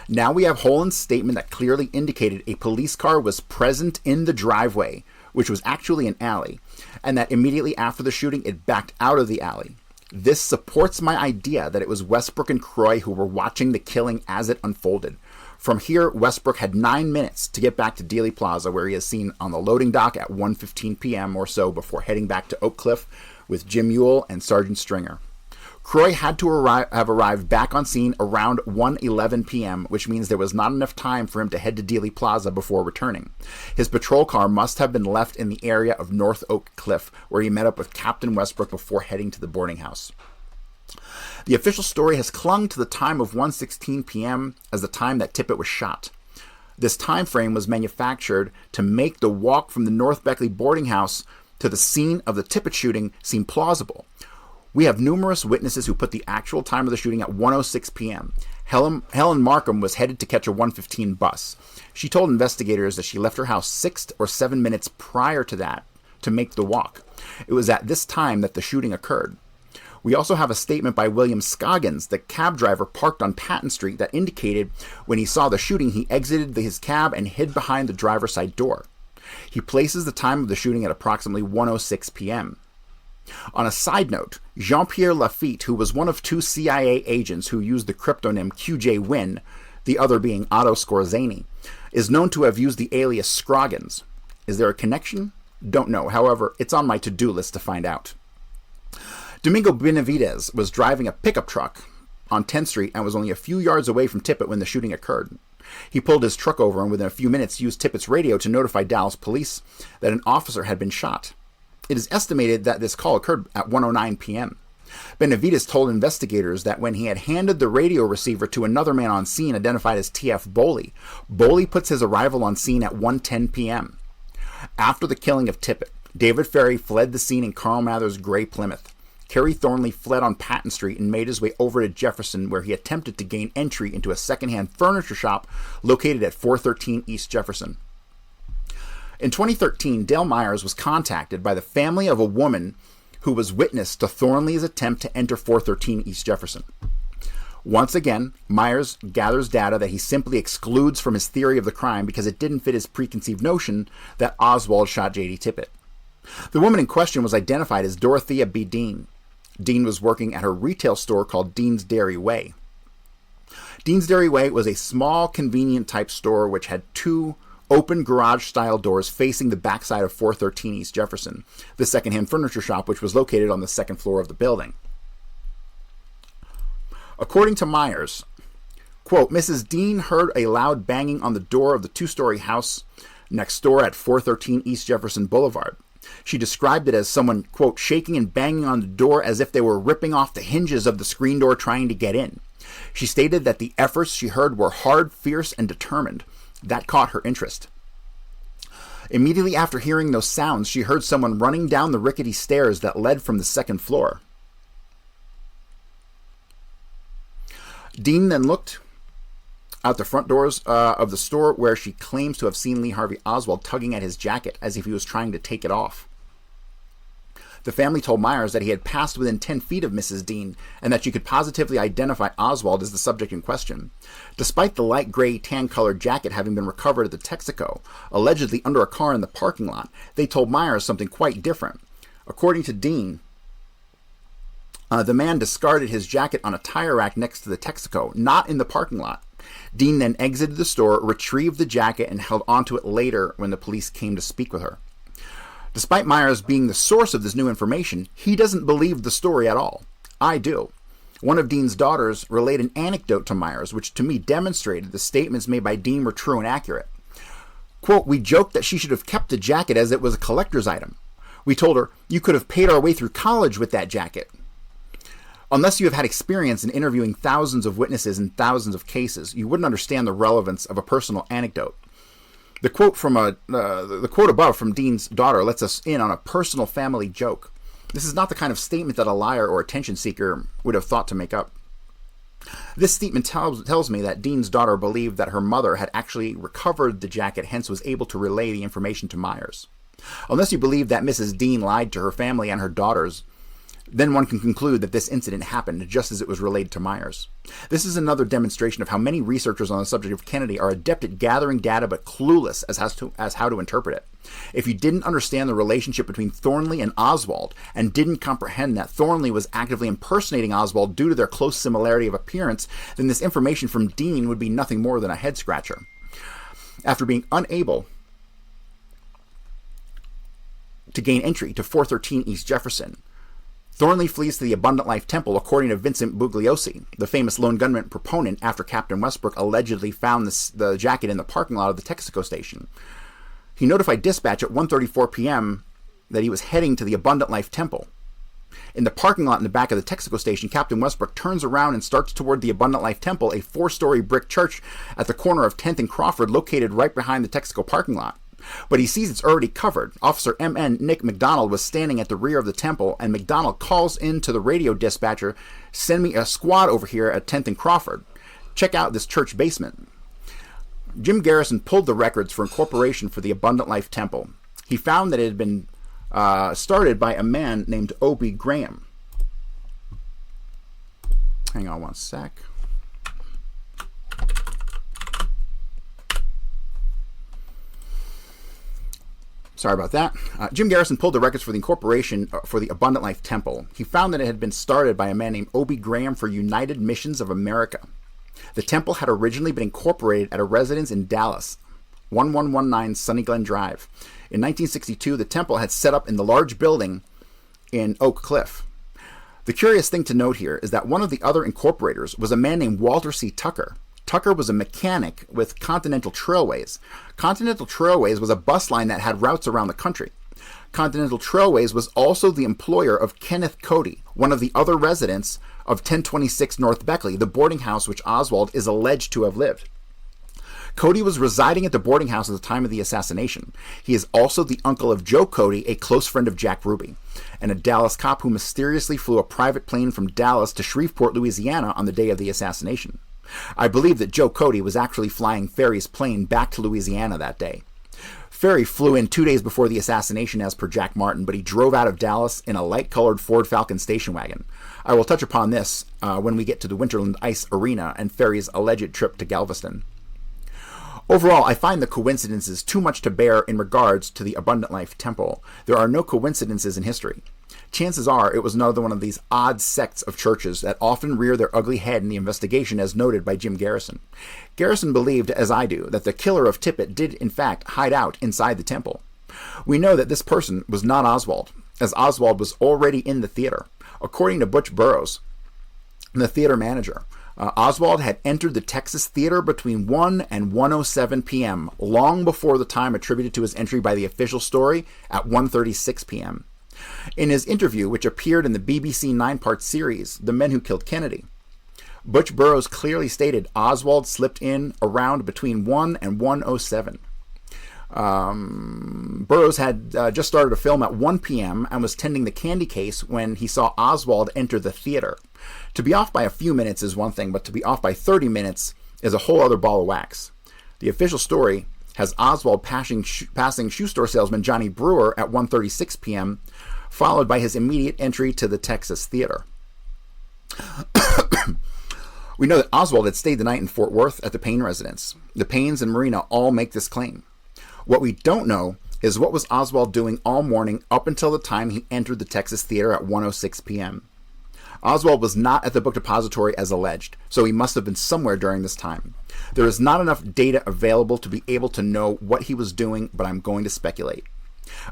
Now we have Holan's statement that clearly indicated a police car was present in the driveway, which was actually an alley, and that immediately after the shooting it backed out of the alley. This supports my idea that it was Westbrook and Croy who were watching the killing as it unfolded. From here, Westbrook had 9 minutes to get back to Dealey Plaza, where he is seen on the loading dock at 1:15 p.m. or so before heading back to Oak Cliff with Jim Ewell and Sergeant Stringer. Croy had to have arrived back on scene around 1:11 p.m., which means there was not enough time for him to head to Dealey Plaza before returning. His patrol car must have been left in the area of North Oak Cliff, where he met up with Captain Westbrook before heading to the boarding house. The official story has clung to the time of 1:16 p.m. as the time that Tippit was shot. This time frame was manufactured to make the walk from the North Beckley boarding house to the scene of the Tippit shooting seem plausible. We have numerous witnesses who put the actual time of the shooting at 1:06 p.m. Helen Markham was headed to catch a 1:15 bus. She told investigators that she left her house 6 or 7 minutes prior to that to make the walk. It was at this time that the shooting occurred. We also have a statement by William Scoggins, the cab driver parked on Patton Street, that indicated when he saw the shooting, he exited his cab and hid behind the driver's side door. He places the time of the shooting at approximately 1:06 p.m. On a side note, Jean-Pierre Lafitte, who was one of 2 CIA agents who used the cryptonym QJ Wynn, the other being Otto Skorzeny, is known to have used the alias Scroggins. Is there a connection? Don't know. However, it's on my to-do list to find out. Domingo Benavidez was driving a pickup truck on 10th Street and was only a few yards away from Tippit when the shooting occurred. He pulled his truck over and within a few minutes used Tippit's radio to notify Dallas police that an officer had been shot. It is estimated that this call occurred at 1:09 p.m. Benavidez told investigators that when he had handed the radio receiver to another man on scene identified as T.F. Boley, Boley puts his arrival on scene at 1:10 p.m. After the killing of Tippit, David Ferry fled the scene in Carl Mather's gray Plymouth. Kerry Thornley fled on Patton Street and made his way over to Jefferson, where he attempted to gain entry into a secondhand furniture shop located at 413 East Jefferson. In 2013, Dale Myers was contacted by the family of a woman who was witness to Thornley's attempt to enter 413 East Jefferson. Once again, Myers gathers data that he simply excludes from his theory of the crime because it didn't fit his preconceived notion that Oswald shot J.D. Tippit. The woman in question was identified as Dorothea B. Dean. Dean was working at her retail store called Dean's Dairy Way. Dean's Dairy Way was a small, convenient-type store which had 2 open garage-style doors facing the backside of 413 East Jefferson, the secondhand furniture shop which was located on the second floor of the building. According to Myers, quote, Mrs. Dean heard a loud banging on the door of the 2-story house next door at 413 East Jefferson Boulevard. She described it as someone, quote, shaking and banging on the door as if they were ripping off the hinges of the screen door trying to get in. She stated that the efforts she heard were hard, fierce, and determined. That caught her interest. Immediately after hearing those sounds, she heard someone running down the rickety stairs that led from the second floor. Dean then looked out the front doors of the store where she claims to have seen Lee Harvey Oswald tugging at his jacket as if he was trying to take it off. The family told Myers that he had passed within 10 feet of Mrs. Dean and that she could positively identify Oswald as the subject in question. Despite the light gray tan-colored jacket having been recovered at the Texaco, allegedly under a car in the parking lot, they told Myers something quite different. According to Dean, the man discarded his jacket on a tire rack next to the Texaco, not in the parking lot. Dean then exited the store, retrieved the jacket, and held onto it later when the police came to speak with her. Despite Myers being the source of this new information, he doesn't believe the story at all. I do. One of Dean's daughters relayed an anecdote to Myers, which to me demonstrated the statements made by Dean were true and accurate. Quote, we joked that she should have kept the jacket as it was a collector's item. We told her, you could have paid our way through college with that jacket. Unless you have had experience in interviewing thousands of witnesses in thousands of cases, you wouldn't understand the relevance of a personal anecdote. The quote above from Dean's daughter lets us in on a personal family joke. This is not the kind of statement that a liar or attention seeker would have thought to make up. This statement tells me that Dean's daughter believed that her mother had actually recovered the jacket, hence was able to relay the information to Myers. Unless you believe that Mrs. Dean lied to her family and her daughters, then one can conclude that this incident happened just as it was relayed to Myers. This is another demonstration of how many researchers on the subject of Kennedy are adept at gathering data but clueless as how to interpret it. If you didn't understand the relationship between Thornley and Oswald and didn't comprehend that Thornley was actively impersonating Oswald due to their close similarity of appearance, then this information from Dean would be nothing more than a head-scratcher. After being unable to gain entry to 413 East Jefferson, Thornley flees to the Abundant Life Temple, according to Vincent Bugliosi, the famous lone gunman proponent, after Captain Westbrook allegedly found the jacket in the parking lot of the Texaco station. He notified dispatch at 1:34 p.m. that he was heading to the Abundant Life Temple. In the parking lot in the back of the Texaco station, Captain Westbrook turns around and starts toward the Abundant Life Temple, a 4-story brick church at the corner of 10th and Crawford, located right behind the Texaco parking lot. But he sees it's already covered. Officer M.N. Nick McDonald was standing at the rear of the temple, and McDonald calls in to the radio dispatcher, "Send me a squad over here at 10th and Crawford. Check out this church basement." Jim Garrison pulled the records for incorporation for the Abundant Life Temple. He found that it had been started by a man named Obie Graham. Hang on one sec. Sorry about that. Jim Garrison pulled the records for the incorporation for the Abundant Life Temple. He found that it had been started by a man named Obie Graham for United Missions of America. The temple had originally been incorporated at a residence in Dallas, 1119 Sunny Glen Drive. In 1962, the temple had set up in the large building in Oak Cliff. The curious thing to note here is that one of the other incorporators was a man named Walter C. Tucker. Tucker was a mechanic with Continental Trailways. Continental Trailways was a bus line that had routes around the country. Continental Trailways was also the employer of Kenneth Cody, one of the other residents of 1026 North Beckley, the boarding house which Oswald is alleged to have lived. Cody was residing at the boarding house at the time of the assassination. He is also the uncle of Joe Cody, a close friend of Jack Ruby, and a Dallas cop who mysteriously flew a private plane from Dallas to Shreveport, Louisiana on the day of the assassination. I believe that Joe Cody was actually flying Ferry's plane back to Louisiana that day. Ferry flew in 2 days before the assassination as per Jack Martin, but he drove out of Dallas in a light-colored Ford Falcon station wagon. I will touch upon this when we get to the Winterland Ice Arena and Ferry's alleged trip to Galveston. Overall, I find the coincidences too much to bear in regards to the Abundant Life Temple. There are no coincidences in history. Chances are it was another one of these odd sects of churches that often rear their ugly head in the investigation, as noted by Jim Garrison. Garrison believed, as I do, that the killer of Tippit did in fact hide out inside the temple. We know that this person was not Oswald, as Oswald was already in the theater. According to Butch Burroughs, the theater manager, Oswald had entered the Texas Theater between 1 and 1:07 p.m., long before the time attributed to his entry by the official story at 1:36 p.m. In his interview, which appeared in the BBC 9-part series, The Men Who Killed Kennedy, Butch Burroughs clearly stated Oswald slipped in around between 1 and 1:07. Burroughs had just started a film at 1 p.m. and was tending the candy case when he saw Oswald enter the theater. To be off by a few minutes is one thing, but to be off by 30 minutes is a whole other ball of wax. The official story has Oswald passing shoe store salesman Johnny Brewer at 1:36 p.m., followed by his immediate entry to the Texas Theater. We know that Oswald had stayed the night in Fort Worth at the Payne residence. The Paynes and Marina all make this claim. What we don't know is what was Oswald doing all morning up until the time he entered the Texas Theater at 1:06 p.m. Oswald was not at the book depository as alleged, so he must have been somewhere during this time. There is not enough data available to be able to know what he was doing, but I'm going to speculate.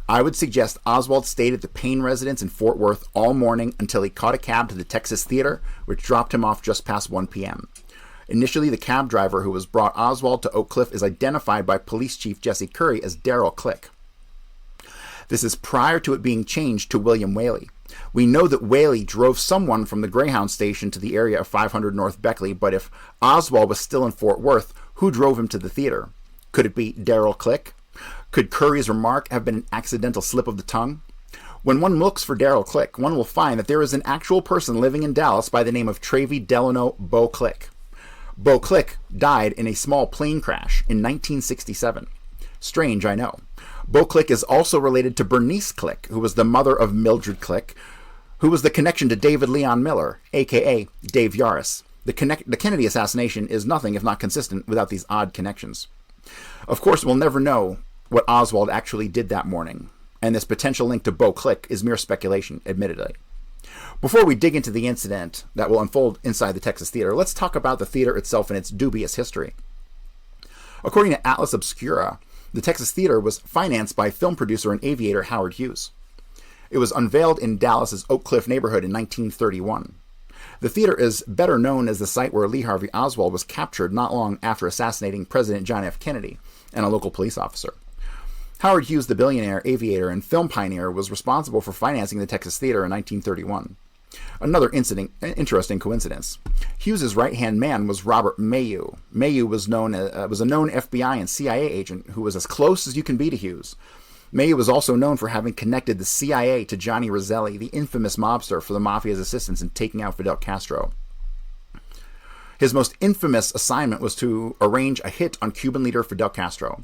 I would suggest Oswald stayed at the Payne residence in Fort Worth all morning until he caught a cab to the Texas Theater, which dropped him off just past 1 p.m. Initially, the cab driver who was brought Oswald to Oak Cliff is identified by Police Chief Jesse Curry as Darrell Click. This is prior to it being changed to William Whaley. We know that Whaley drove someone from the Greyhound station to the area of 500 North Beckley, but if Oswald was still in Fort Worth, who drove him to the theater? Could it be Darrell Click? Could Curry's remark have been an accidental slip of the tongue? When one looks for Darrell Click, one will find that there is an actual person living in Dallas by the name of Travie Delano Bo Click. Bo Click died in a small plane crash in 1967. Strange, I know. Bo Click is also related to Bernice Click, who was the mother of Mildred Click, who was the connection to David Leon Miller, a.k.a. Dave Yaris. The Kennedy assassination is nothing if not consistent without these odd connections. Of course, we'll never know what Oswald actually did that morning, and this potential link to Bo Click is mere speculation, admittedly. Before we dig into the incident that will unfold inside the Texas Theater, let's talk about the theater itself and its dubious history. According to Atlas Obscura, the Texas Theater was financed by film producer and aviator Howard Hughes. It was unveiled in Dallas's Oak Cliff neighborhood in 1931. The theater is better known as the site where Lee Harvey Oswald was captured not long after assassinating President John F. Kennedy and a local police officer. Howard Hughes, the billionaire, aviator, and film pioneer, was responsible for financing the Texas Theater in 1931. Another interesting coincidence. Hughes's right-hand man was Robert Mayu. Mayu was a known FBI and CIA agent who was as close as you can be to Hughes. Mayu was also known for having connected the CIA to Johnny Roselli, the infamous mobster for the Mafia's assistance in taking out Fidel Castro. His most infamous assignment was to arrange a hit on Cuban leader Fidel Castro.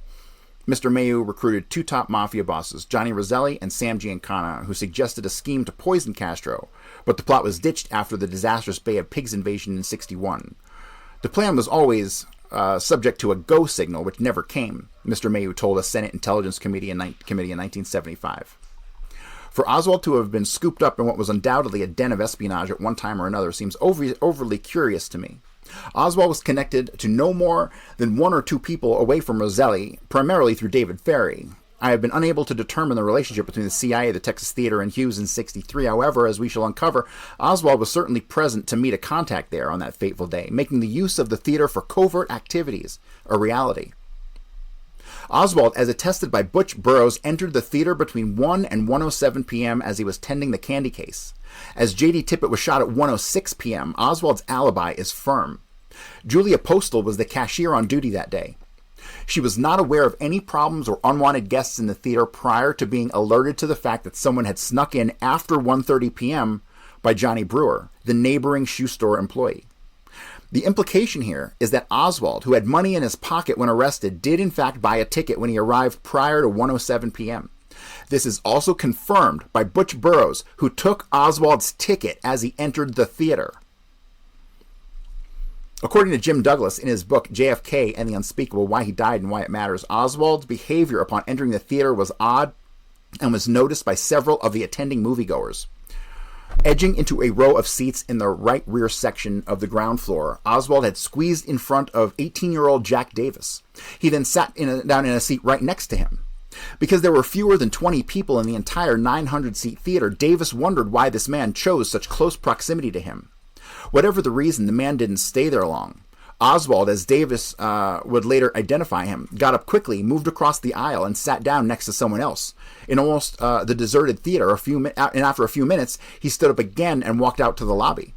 Mr. Mayu recruited two top Mafia bosses, Johnny Roselli and Sam Giancana, who suggested a scheme to poison Castro, but the plot was ditched after the disastrous Bay of Pigs invasion in 1961. The plan was always subject to a go signal, which never came, Mr. Mayu told a Senate Intelligence Committee in 1975. For Oswald to have been scooped up in what was undoubtedly a den of espionage at one time or another seems overly curious to me. Oswald was connected to no more than one or two people away from Roselli, primarily through David Ferry. I have been unable to determine the relationship between the CIA, the Texas Theater, and Hughes in 1963. However, as we shall uncover, Oswald was certainly present to meet a contact there on that fateful day, making the use of the theater for covert activities a reality. Oswald, as attested by Butch Burroughs, entered the theater between 1 and 1:07 p.m. as he was tending the candy case. As J.D. Tippit was shot at 1:06 p.m., Oswald's alibi is firm. Julia Postal was the cashier on duty that day. She was not aware of any problems or unwanted guests in the theater prior to being alerted to the fact that someone had snuck in after 1:30 p.m. by Johnny Brewer, the neighboring shoe store employee. The implication here is that Oswald, who had money in his pocket when arrested, did in fact buy a ticket when he arrived prior to 1:07 p.m. This is also confirmed by Butch Burroughs, who took Oswald's ticket as he entered the theater. According to Jim Douglas in his book JFK and the Unspeakable, Why He Died and Why It Matters, Oswald's behavior upon entering the theater was odd and was noticed by several of the attending moviegoers. Edging into a row of seats in the right rear section of the ground floor, Oswald had squeezed in front of 18-year-old Jack Davis. He then sat down in a seat right next to him. Because there were fewer than 20 people in the entire 900-seat theater, Davis wondered why this man chose such close proximity to him. Whatever the reason, the man didn't stay there long. Oswald, as Davis would later identify him, got up quickly, moved across the aisle, and sat down next to someone else. In almost the deserted theater, and after a few minutes, he stood up again and walked out to the lobby.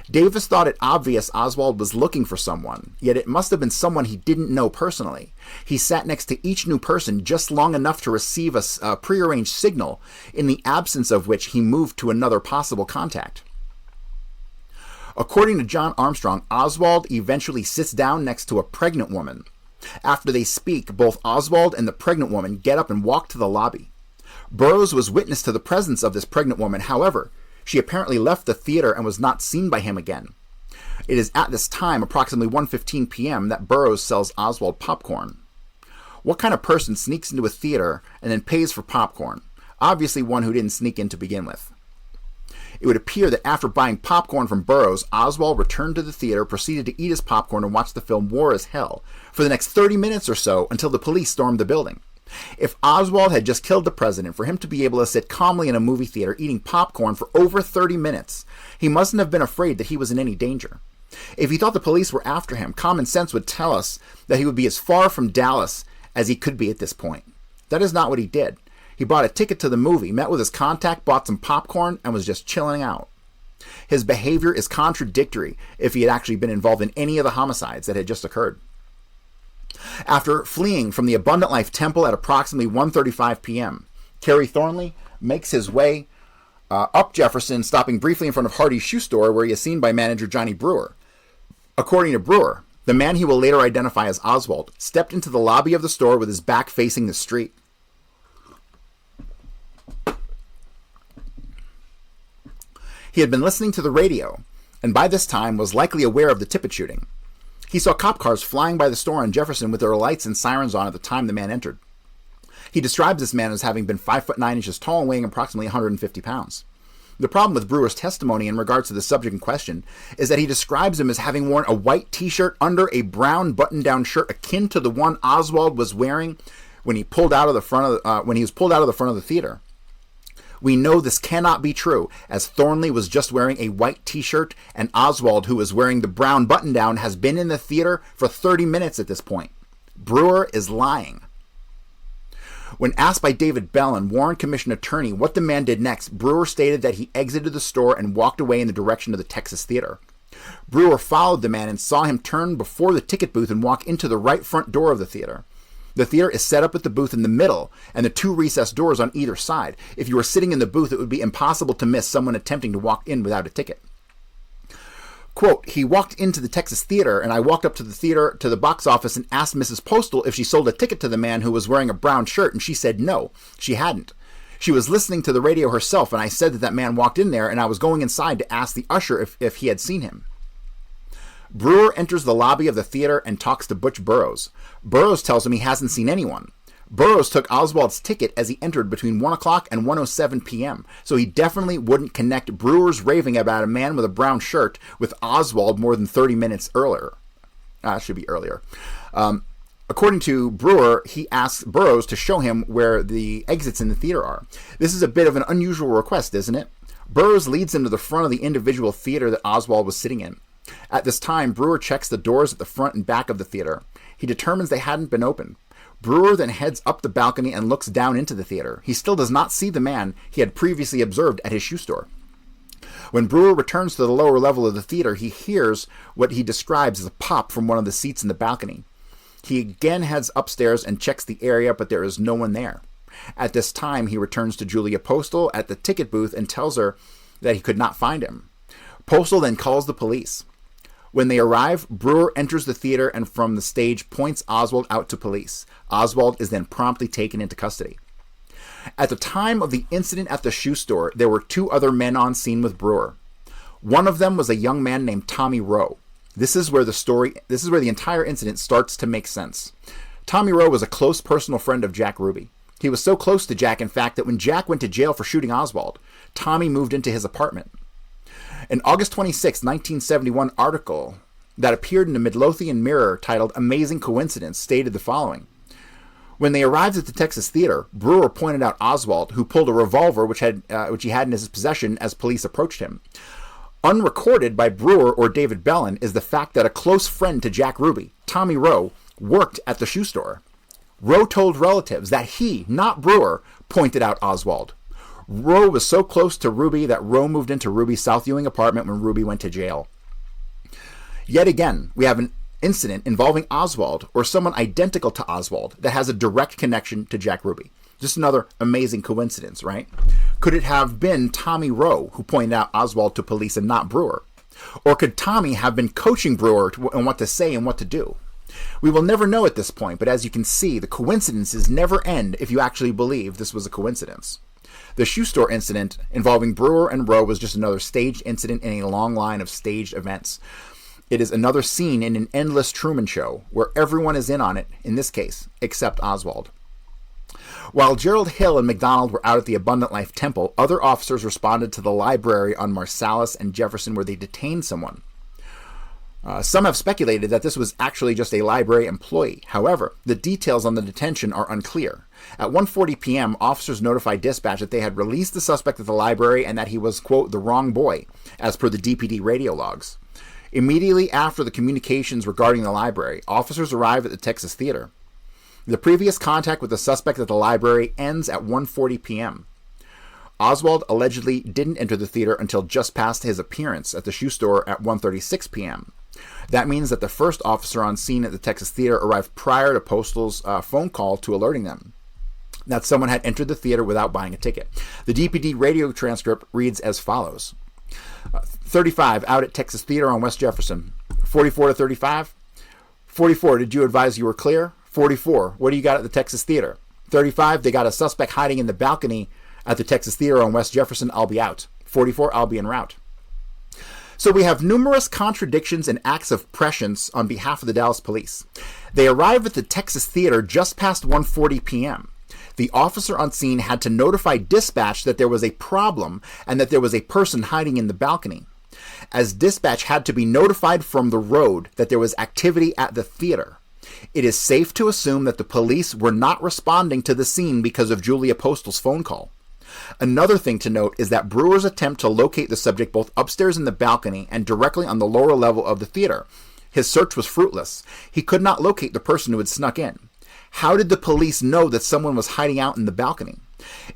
Davis thought it obvious Oswald was looking for someone, yet it must have been someone he didn't know personally. He sat next to each new person just long enough to receive a prearranged signal, in the absence of which he moved to another possible contact. According to John Armstrong, Oswald eventually sits down next to a pregnant woman. After they speak, both Oswald and the pregnant woman get up and walk to the lobby. Burroughs was witness to the presence of this pregnant woman. However, she apparently left the theater and was not seen by him again. It is at this time, approximately 1:15 p.m., that Burroughs sells Oswald popcorn. What kind of person sneaks into a theater and then pays for popcorn? Obviously one who didn't sneak in to begin with. It would appear that after buying popcorn from Burroughs, Oswald returned to the theater, proceeded to eat his popcorn, and watch the film War is Hell for the next 30 minutes or so until the police stormed the building. If Oswald had just killed the president, for him to be able to sit calmly in a movie theater eating popcorn for over 30 minutes, he mustn't have been afraid that he was in any danger. If he thought the police were after him, common sense would tell us that he would be as far from Dallas as he could be at this point. That is not what he did. He bought a ticket to the movie, met with his contact, bought some popcorn, and was just chilling out. His behavior is contradictory if he had actually been involved in any of the homicides that had just occurred. After fleeing from the Abundant Life Temple at approximately 1:35 p.m., Kerry Thornley makes his way up Jefferson, stopping briefly in front of Hardy's shoe store, where he is seen by manager Johnny Brewer. According to Brewer, the man he will later identify as Oswald stepped into the lobby of the store with his back facing the street. He had been listening to the radio, and by this time was likely aware of the Tippit shooting. He saw cop cars flying by the store on Jefferson with their lights and sirens on at the time the man entered. He describes this man as having been 5'9" tall and weighing approximately 150 pounds. The problem with Brewer's testimony in regards to the subject in question is that he describes him as having worn a white t-shirt under a brown button-down shirt akin to the one Oswald was wearing when he was pulled out of the front of the theater. We know this cannot be true, as Thornley was just wearing a white t-shirt, and Oswald, who was wearing the brown button-down, has been in the theater for 30 minutes at this point. Brewer is lying. When asked by David Bellin, Warren Commission attorney, what the man did next, Brewer stated that he exited the store and walked away in the direction of the Texas Theater. Brewer followed the man and saw him turn before the ticket booth and walk into the right front door of the theater. The theater is set up with the booth in the middle and the two recessed doors on either side. If you were sitting in the booth, it would be impossible to miss someone attempting to walk in without a ticket. Quote, he walked into the Texas Theater, and I walked up to the theater, to the box office, and asked Mrs. Postal if she sold a ticket to the man who was wearing a brown shirt, and she said no, she hadn't. She was listening to the radio herself, and I said that man walked in there, and I was going inside to ask the usher if he had seen him. Brewer enters the lobby of the theater and talks to Butch Burroughs. Burroughs tells him he hasn't seen anyone. Burroughs took Oswald's ticket as he entered between 1 o'clock and 1:07 p.m., so he definitely wouldn't connect Brewer's raving about a man with a brown shirt with Oswald more than 30 minutes earlier. Should be earlier. According to Brewer, he asks Burroughs to show him where the exits in the theater are. This is a bit of an unusual request, isn't it? Burroughs leads him to the front of the individual theater that Oswald was sitting in. At this time, Brewer checks the doors at the front and back of the theater. He determines they hadn't been opened. Brewer then heads up the balcony and looks down into the theater. He still does not see the man he had previously observed at his shoe store. When Brewer returns to the lower level of the theater, he hears what he describes as a pop from one of the seats in the balcony. He again heads upstairs and checks the area, but there is no one there. At this time, he returns to Julia Postal at the ticket booth and tells her that he could not find him. Postal then calls the police. When they arrive, Brewer enters the theater and from the stage points Oswald out to police. Oswald is then promptly taken into custody. At the time of the incident at the shoe store, there were two other men on scene with Brewer. One of them was a young man named Tommy Rowe. This is where the entire incident starts to make sense. Tommy Rowe was a close personal friend of Jack Ruby. He was so close to Jack, in fact, that when Jack went to jail for shooting Oswald, Tommy moved into his apartment. An August 26, 1971 article that appeared in the Midlothian Mirror titled Amazing Coincidence stated the following. When they arrived at the Texas Theater, Brewer pointed out Oswald, who pulled a revolver which he had in his possession as police approached him. Unrecorded by Brewer or David Bellin is the fact that a close friend to Jack Ruby, Tommy Rowe, worked at the shoe store. Rowe told relatives that he, not Brewer, pointed out Oswald. Rowe was so close to Ruby that Rowe moved into Ruby's South Ewing apartment when Ruby went to jail. Yet again, we have an incident involving Oswald or someone identical to Oswald that has a direct connection to Jack Ruby. Just another amazing coincidence, right? Could it have been Tommy Rowe who pointed out Oswald to police and not Brewer? Or could Tommy have been coaching Brewer on what to say and what to do? We will never know at this point, but as you can see, the coincidences never end if you actually believe this was a coincidence. The shoe store incident involving Brewer and Rowe was just another staged incident in a long line of staged events. It is another scene in an endless Truman Show where everyone is in on it, in this case, except Oswald. While Gerald Hill and McDonald were out at the Abundant Life Temple, other officers responded to the library on Marsalis and Jefferson where they detained someone. Some have speculated that this was actually just a library employee. However, the details on the detention are unclear. At 1:40 p.m., officers notified dispatch that they had released the suspect at the library and that he was, quote, the wrong boy, as per the DPD radio logs. Immediately after the communications regarding the library, officers arrive at the Texas Theater. The previous contact with the suspect at the library ends at 1:40 p.m. Oswald allegedly didn't enter the theater until just past his appearance at the shoe store at 1:36 p.m. That means that the first officer on scene at the Texas Theater arrived prior to Postal's phone call to alerting them that someone had entered the theater without buying a ticket. The DPD radio transcript reads as follows. 35, out at Texas Theater on West Jefferson. 44 to 35. 44, did you advise you were clear? 44, what do you got at the Texas Theater? 35, they got a suspect hiding in the balcony at the Texas Theater on West Jefferson. I'll be out. 44, I'll be en route. So we have numerous contradictions and acts of prescience on behalf of the Dallas police. They arrive at the Texas Theater just past 1:40 p.m. The officer on scene had to notify dispatch that there was a problem and that there was a person hiding in the balcony. As dispatch had to be notified from the road that there was activity at the theater, it is safe to assume that the police were not responding to the scene because of Julia Postal's phone call. Another thing to note is that Brewer's attempt to locate the subject both upstairs in the balcony and directly on the lower level of the theater. His search was fruitless. He could not locate the person who had snuck in. How did the police know that someone was hiding out in the balcony?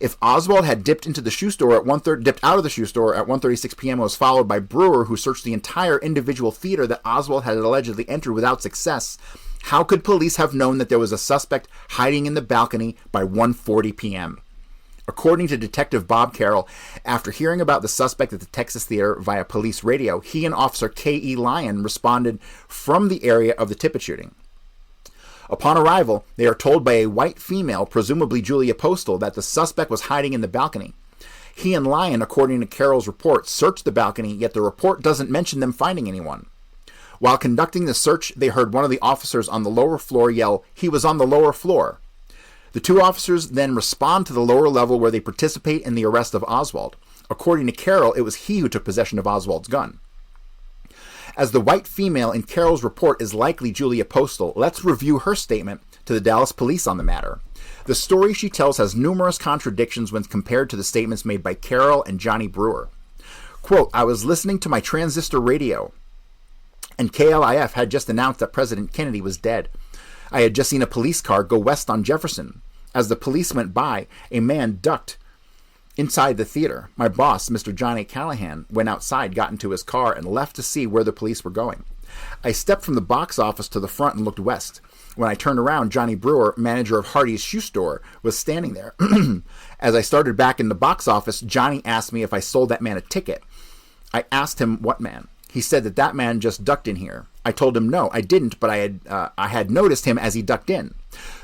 If Oswald had dipped out of the shoe store at 1:36 p.m. and was followed by Brewer, who searched the entire individual theater that Oswald had allegedly entered without success, how could police have known that there was a suspect hiding in the balcony by 1:40 p.m.? According to Detective Bob Carroll, after hearing about the suspect at the Texas Theater via police radio, he and Officer K.E. Lyon responded from the area of the Tippit shooting. Upon arrival, they are told by a white female, presumably Julia Postal, that the suspect was hiding in the balcony. He and Lyon, according to Carroll's report, searched the balcony, yet the report doesn't mention them finding anyone. While conducting the search, they heard one of the officers on the lower floor yell, "He was on the lower floor." The two officers then respond to the lower level where they participate in the arrest of Oswald. According to Carroll, it was he who took possession of Oswald's gun. As the white female in Carroll's report is likely Julia Postal, let's review her statement to the Dallas police on the matter. The story she tells has numerous contradictions when compared to the statements made by Carroll and Johnny Brewer. Quote, "I was listening to my transistor radio, and KLIF had just announced that President Kennedy was dead. I had just seen a police car go west on Jefferson. As the police went by, a man ducked inside the theater. My boss, Mr. Johnny Callahan, went outside, got into his car, and left to see where the police were going. I stepped from the box office to the front and looked west. When I turned around, Johnny Brewer, manager of Hardy's shoe store, was standing there. As I started back in the box office, Johnny asked me if I sold that man a ticket. I asked him what man. He said that man just ducked in here. I told him no, I didn't, but I had noticed him as he ducked in."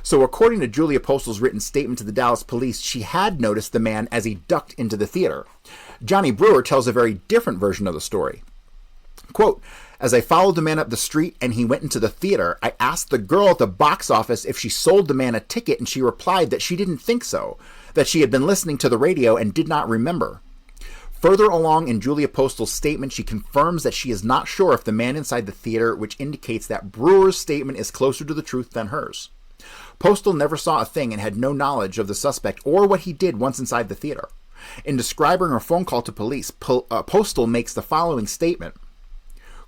So according to Julia Postal's written statement to the Dallas police, she had noticed the man as he ducked into the theater. Johnny Brewer tells a very different version of the story. Quote, "As I followed the man up the street and he went into the theater, I asked the girl at the box office if she sold the man a ticket, and she replied that she didn't think so, that she had been listening to the radio and did not remember." Further along in Julia Postal's statement, she confirms that she is not sure if the man inside the theater, which indicates that Brewer's statement is closer to the truth than hers. Postal never saw a thing and had no knowledge of the suspect or what he did once inside the theater. In describing her phone call to police, Postal makes the following statement.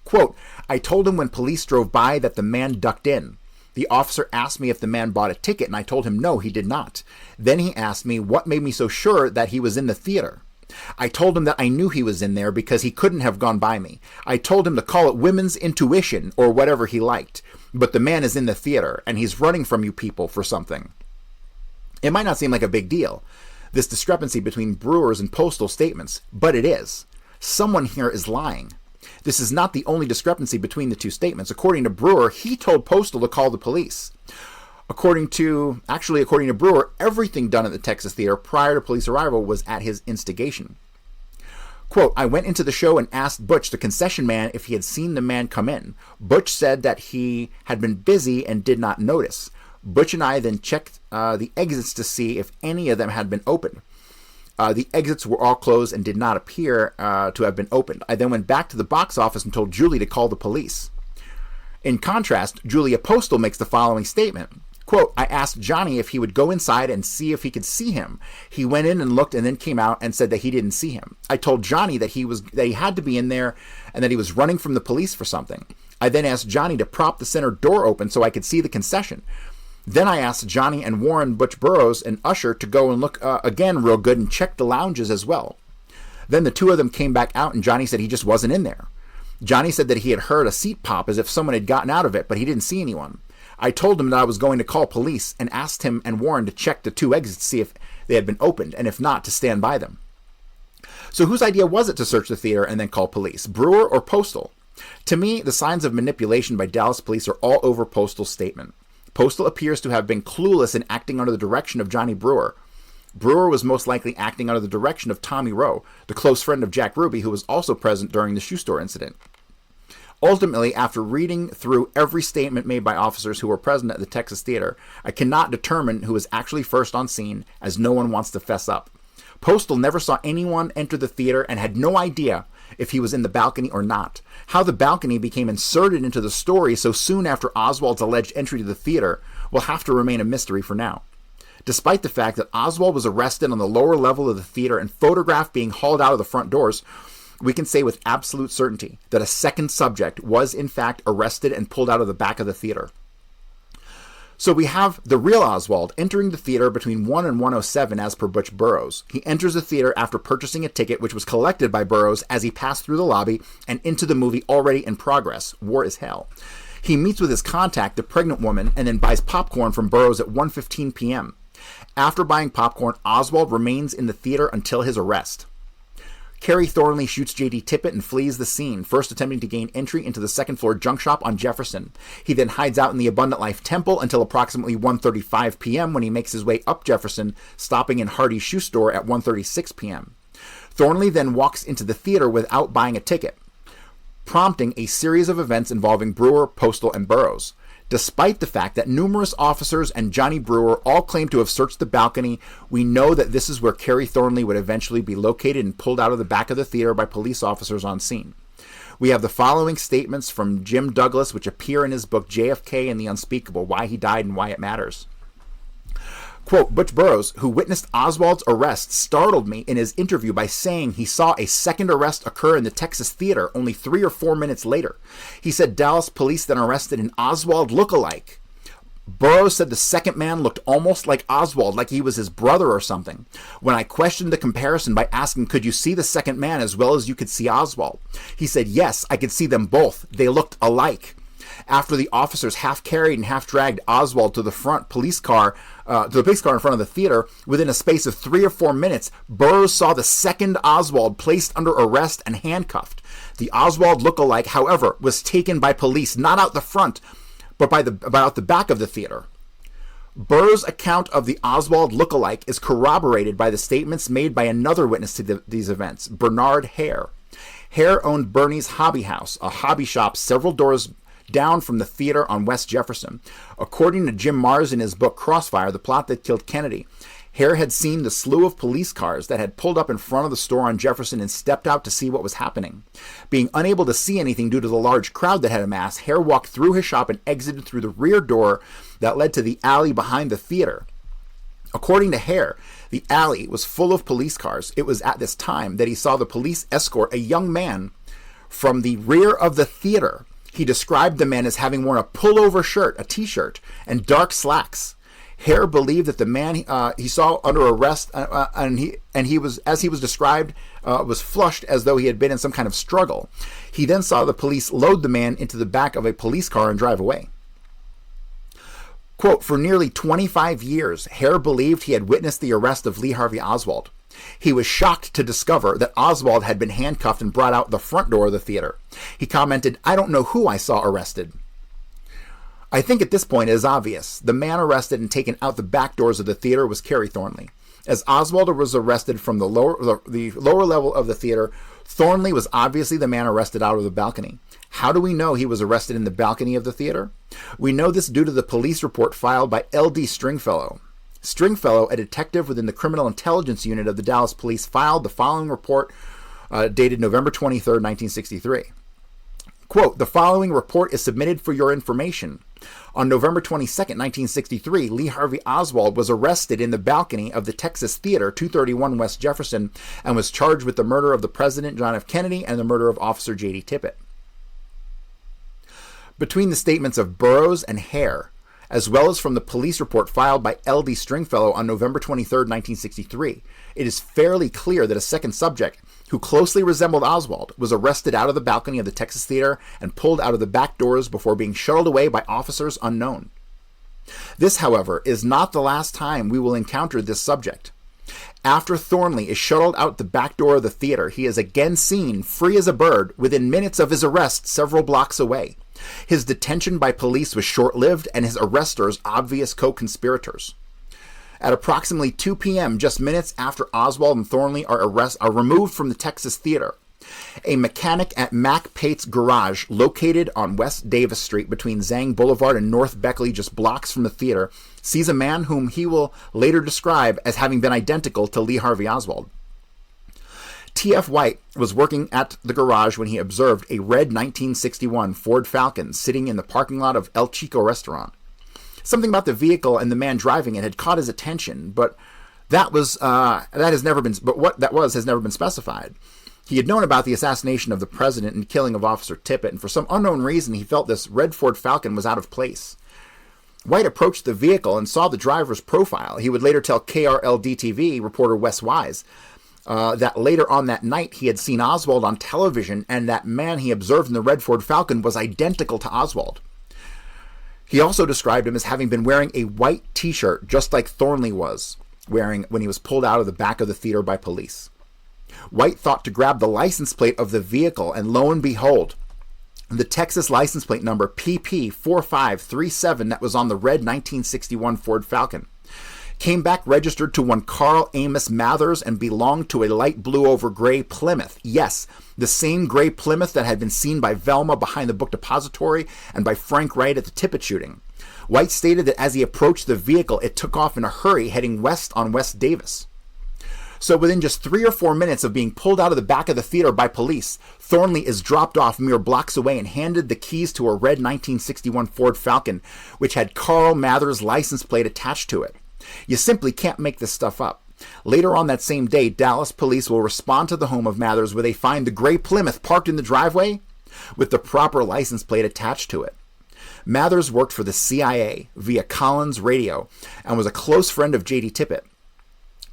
Quote, "I told him when police drove by that the man ducked in. The officer asked me if the man bought a ticket, and I told him no, he did not. Then he asked me what made me so sure that he was in the theater. I told him that I knew he was in there because he couldn't have gone by me. I told him to call it women's intuition or whatever he liked. But the man is in the theater, and he's running from you people for something." It might not seem like a big deal, this discrepancy between Brewer's and Postal statements, but it is. Someone here is lying. This is not the only discrepancy between the two statements. According to Brewer, he told Postal to call the police. According to Brewer, everything done at the Texas Theater prior to police arrival was at his instigation. Quote, "I went into the show and asked Butch, the concession man, if he had seen the man come in. Butch said that he had been busy and did not notice. Butch and I then checked the exits to see if any of them had been opened. The exits were all closed and did not appear to have been opened. I then went back to the box office and told Julie to call the police." In contrast, Julia Postal makes the following statement. Quote, "I asked Johnny if he would go inside and see if he could see him. He went in and looked and then came out and said that he didn't see him. I told Johnny that he had to be in there and that he was running from the police for something. I then asked Johnny to prop the center door open so I could see the concession. Then I asked Johnny and Warren, Butch Burroughs, and Usher to go and look again real good and check the lounges as well. Then the two of them came back out and Johnny said he just wasn't in there. Johnny said that he had heard a seat pop as if someone had gotten out of it, but he didn't see anyone. I told him that I was going to call police and asked him and Warren to check the two exits to see if they had been opened, and if not, to stand by them." So whose idea was it to search the theater and then call police, Brewer or Postal? To me, the signs of manipulation by Dallas police are all over Postal's statement. Postal appears to have been clueless in acting under the direction of Johnny Brewer. Brewer was most likely acting under the direction of Tommy Rowe, the close friend of Jack Ruby, who was also present during the shoe store incident. Ultimately, after reading through every statement made by officers who were present at the Texas Theater, I cannot determine who was actually first on scene, as no one wants to fess up. Postal never saw anyone enter the theater and had no idea if he was in the balcony or not. How the balcony became inserted into the story so soon after Oswald's alleged entry to the theater will have to remain a mystery for now. Despite the fact that Oswald was arrested on the lower level of the theater and photographed being hauled out of the front doors, we can say with absolute certainty that a second subject was in fact arrested and pulled out of the back of the theater. So we have the real Oswald entering the theater between 1 and 1:07 as per Butch Burroughs. He enters the theater after purchasing a ticket which was collected by Burroughs as he passed through the lobby and into the movie already in progress, War is Hell. He meets with his contact, the pregnant woman, and then buys popcorn from Burroughs at 1:15 p.m. After buying popcorn, Oswald remains in the theater until his arrest. Carrie Thornley shoots J.D. Tippit and flees the scene, first attempting to gain entry into the second-floor junk shop on Jefferson. He then hides out in the Abundant Life Temple until approximately 1:35 p.m. when he makes his way up Jefferson, stopping in Hardy's shoe store at 1:36 p.m. Thornley then walks into the theater without buying a ticket, prompting a series of events involving Brewer, Postal, and Burroughs. Despite the fact that numerous officers and Johnny Brewer all claim to have searched the balcony, we know that this is where Carrie Thornley would eventually be located and pulled out of the back of the theater by police officers on scene. We have the following statements from Jim Douglas, which appear in his book JFK and the Unspeakable, Why He Died and Why It Matters. Quote, Butch Burroughs, who witnessed Oswald's arrest, startled me in his interview by saying he saw a second arrest occur in the Texas theater only 3 or 4 minutes later. He said Dallas police then arrested an Oswald look-alike. Burroughs said the second man looked almost like Oswald, like he was his brother or something. When I questioned the comparison by asking, could you see the second man as well as you could see Oswald? He said, yes, I could see them both. They looked alike. After the officers half carried and half dragged Oswald to the police car in front of the theater, within a space of 3 or 4 minutes, Burroughs saw the second Oswald placed under arrest and handcuffed. The Oswald look-alike, however, was taken by police, not out the front, but out the back of the theater. Burroughs' account of the Oswald look-alike is corroborated by the statements made by another witness to these events, Bernard Hare. Hare owned Bernie's Hobby House, a hobby shop several doors down from the theater on West Jefferson. According to Jim Mars in his book Crossfire, The Plot That Killed Kennedy, Hare had seen the slew of police cars that had pulled up in front of the store on Jefferson and stepped out to see what was happening. Being unable to see anything due to the large crowd that had amassed, Hare walked through his shop and exited through the rear door that led to the alley behind the theater. According to Hare, the alley was full of police cars. It was at this time that he saw the police escort a young man from the rear of the theater. He described the man as having worn a pullover shirt, a t-shirt, and dark slacks. Hare believed that the man he saw under arrest, and he was, as he was described, was flushed as though he had been in some kind of struggle. He then saw the police load the man into the back of a police car and drive away. Quote, for nearly 25 years, Hare believed he had witnessed the arrest of Lee Harvey Oswald. He was shocked to discover that Oswald had been handcuffed and brought out the front door of the theater. He commented, I don't know who I saw arrested. I think at this point it is obvious. The man arrested and taken out the back doors of the theater was Carrie Thornley. As Oswald was arrested from the lower level of the theater, Thornley was obviously the man arrested out of the balcony. How do we know he was arrested in the balcony of the theater? We know this due to the police report filed by L.D. Stringfellow. Stringfellow, a detective within the Criminal Intelligence Unit of the Dallas Police, filed the following report dated November 23, 1963. Quote, the following report is submitted for your information. On November 22, 1963, Lee Harvey Oswald was arrested in the balcony of the Texas Theater, 231 West Jefferson, and was charged with the murder of the President John F. Kennedy and the murder of Officer J.D. Tippit. Between the statements of Burroughs and Hare, as well as from the police report filed by L.D. Stringfellow on November 23, 1963, it is fairly clear that a second subject, who closely resembled Oswald, was arrested out of the balcony of the Texas Theater and pulled out of the back doors before being shuttled away by officers unknown. This, however, is not the last time we will encounter this subject. After Thornley is shuttled out the back door of the theater, he is again seen, free as a bird, within minutes of his arrest several blocks away. His detention by police was short-lived, and his arresters obvious co-conspirators. At approximately 2 p.m., just minutes after Oswald and Thornley are removed from the Texas Theater, a mechanic at Mac Pate's garage, located on West Davis Street between Zang Boulevard and North Beckley, just blocks from the theater, sees a man whom he will later describe as having been identical to Lee Harvey Oswald. T.F. White was working at the garage when he observed a red 1961 Ford Falcon sitting in the parking lot of El Chico restaurant. Something about the vehicle and the man driving it had caught his attention, but has never been specified. He had known about the assassination of the president and killing of Officer Tippit, and for some unknown reason, he felt this red Ford Falcon was out of place. White approached the vehicle and saw the driver's profile. He would later tell KRLD-TV reporter Wes Wise that later on that night he had seen Oswald on television, and that man he observed in the red Ford Falcon was identical to Oswald. He also described him as having been wearing a white t-shirt, just like Thornley was wearing when he was pulled out of the back of the theater by police. White thought to grab the license plate of the vehicle, and lo and behold, the Texas license plate number PP4537 that was on the red 1961 Ford Falcon came back registered to one Carl Amos Mathers and belonged to a light blue over gray Plymouth. Yes, the same gray Plymouth that had been seen by Velma behind the book depository and by Frank Wright at the Tippit shooting. White stated that as he approached the vehicle, it took off in a hurry, heading west on West Davis. So within just 3 or 4 minutes of being pulled out of the back of the theater by police, Thornley is dropped off mere blocks away and handed the keys to a red 1961 Ford Falcon, which had Carl Mathers' license plate attached to it. You simply can't make this stuff up. Later on that same day, Dallas police will respond to the home of Mathers, where they find the gray Plymouth parked in the driveway with the proper license plate attached to it. Mathers worked for the CIA via Collins Radio and was a close friend of J.D. Tippit.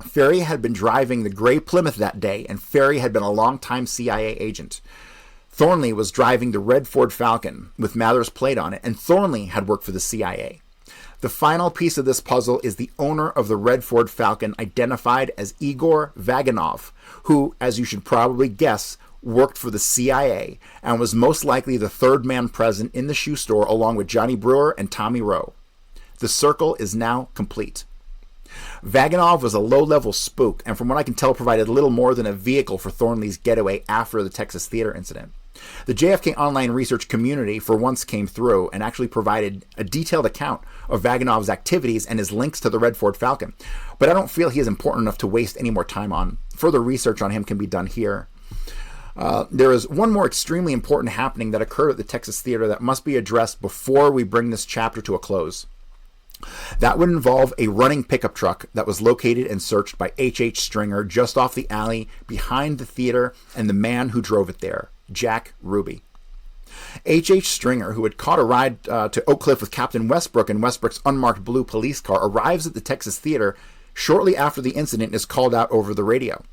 Ferry had been driving the gray Plymouth that day, and Ferry had been a longtime CIA agent. Thornley was driving the red Ford Falcon with Mathers' plate on it, and Thornley had worked for the CIA. The final piece of this puzzle is the owner of the red Ford Falcon, identified as Igor Vaganov, who, as you should probably guess, worked for the CIA and was most likely the third man present in the shoe store along with Johnny Brewer and Tommy Rowe. The circle is now complete. Vaganov was a low-level spook, and from what I can tell, provided little more than a vehicle for Thornley's getaway after the Texas theater incident. The JFK Online research community for once came through and actually provided a detailed account of Vaganov's activities and his links to the red Ford Falcon, but I don't feel he is important enough to waste any more time on. Further research on him can be done here. There is one more extremely important happening that occurred at the Texas theater that must be addressed before we bring this chapter to a close. That would involve a running pickup truck that was located and searched by H.H. Stringer just off the alley behind the theater, and the man who drove it there, Jack Ruby. H.H. Stringer, who had caught a ride to Oak Cliff with Captain Westbrook in Westbrook's unmarked blue police car, arrives at the Texas theater shortly after the incident and is called out over the radio.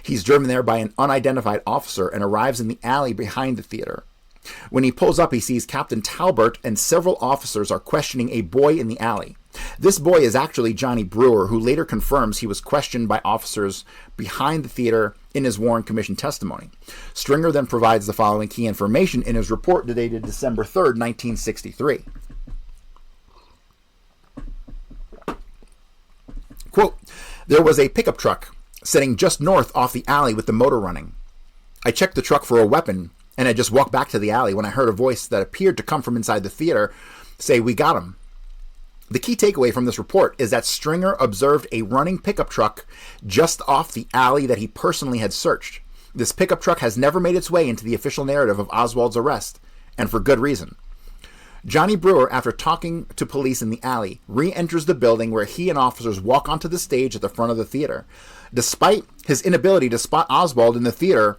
He's driven there by an unidentified officer and arrives in the alley behind the theater. When he pulls up, he sees Captain Talbert and several officers are questioning a boy in the alley. This boy is actually Johnny Brewer, who later confirms he was questioned by officers behind the theater in his Warren Commission testimony. Stringer then provides the following key information in his report dated December 3rd, 1963. Quote, "There was a pickup truck sitting just north off the alley with the motor running. I checked the truck for a weapon, and I just walked back to the alley when I heard a voice that appeared to come from inside the theater say, 'We got him.' The key takeaway from this report is that Stringer observed a running pickup truck just off the alley that he personally had searched. This pickup truck has never made its way into the official narrative of Oswald's arrest, and for good reason. Johnny Brewer, after talking to police in the alley, re-enters the building where he and officers walk onto the stage at the front of the theater. Despite his inability to spot Oswald in the theater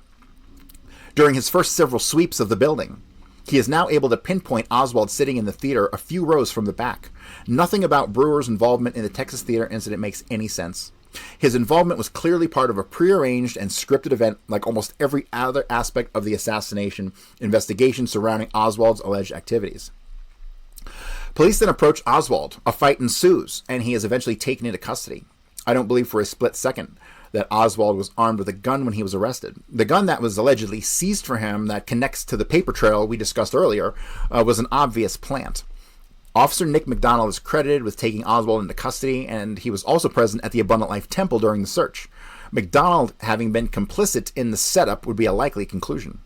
during his first several sweeps of the building, he is now able to pinpoint Oswald sitting in the theater a few rows from the back. Nothing about Brewer's involvement in the Texas theater incident makes any sense. His involvement was clearly part of a prearranged and scripted event, like almost every other aspect of the assassination investigation surrounding Oswald's alleged activities. Police then approach Oswald. A fight ensues, and he is eventually taken into custody. I don't believe for a split second that Oswald was armed with a gun when he was arrested. The gun that was allegedly seized for him that connects to the paper trail we discussed earlier was an obvious plant. Officer Nick McDonald is credited with taking Oswald into custody, and he was also present at the Abundant Life Temple during the search. McDonald, having been complicit in the setup, would be a likely conclusion.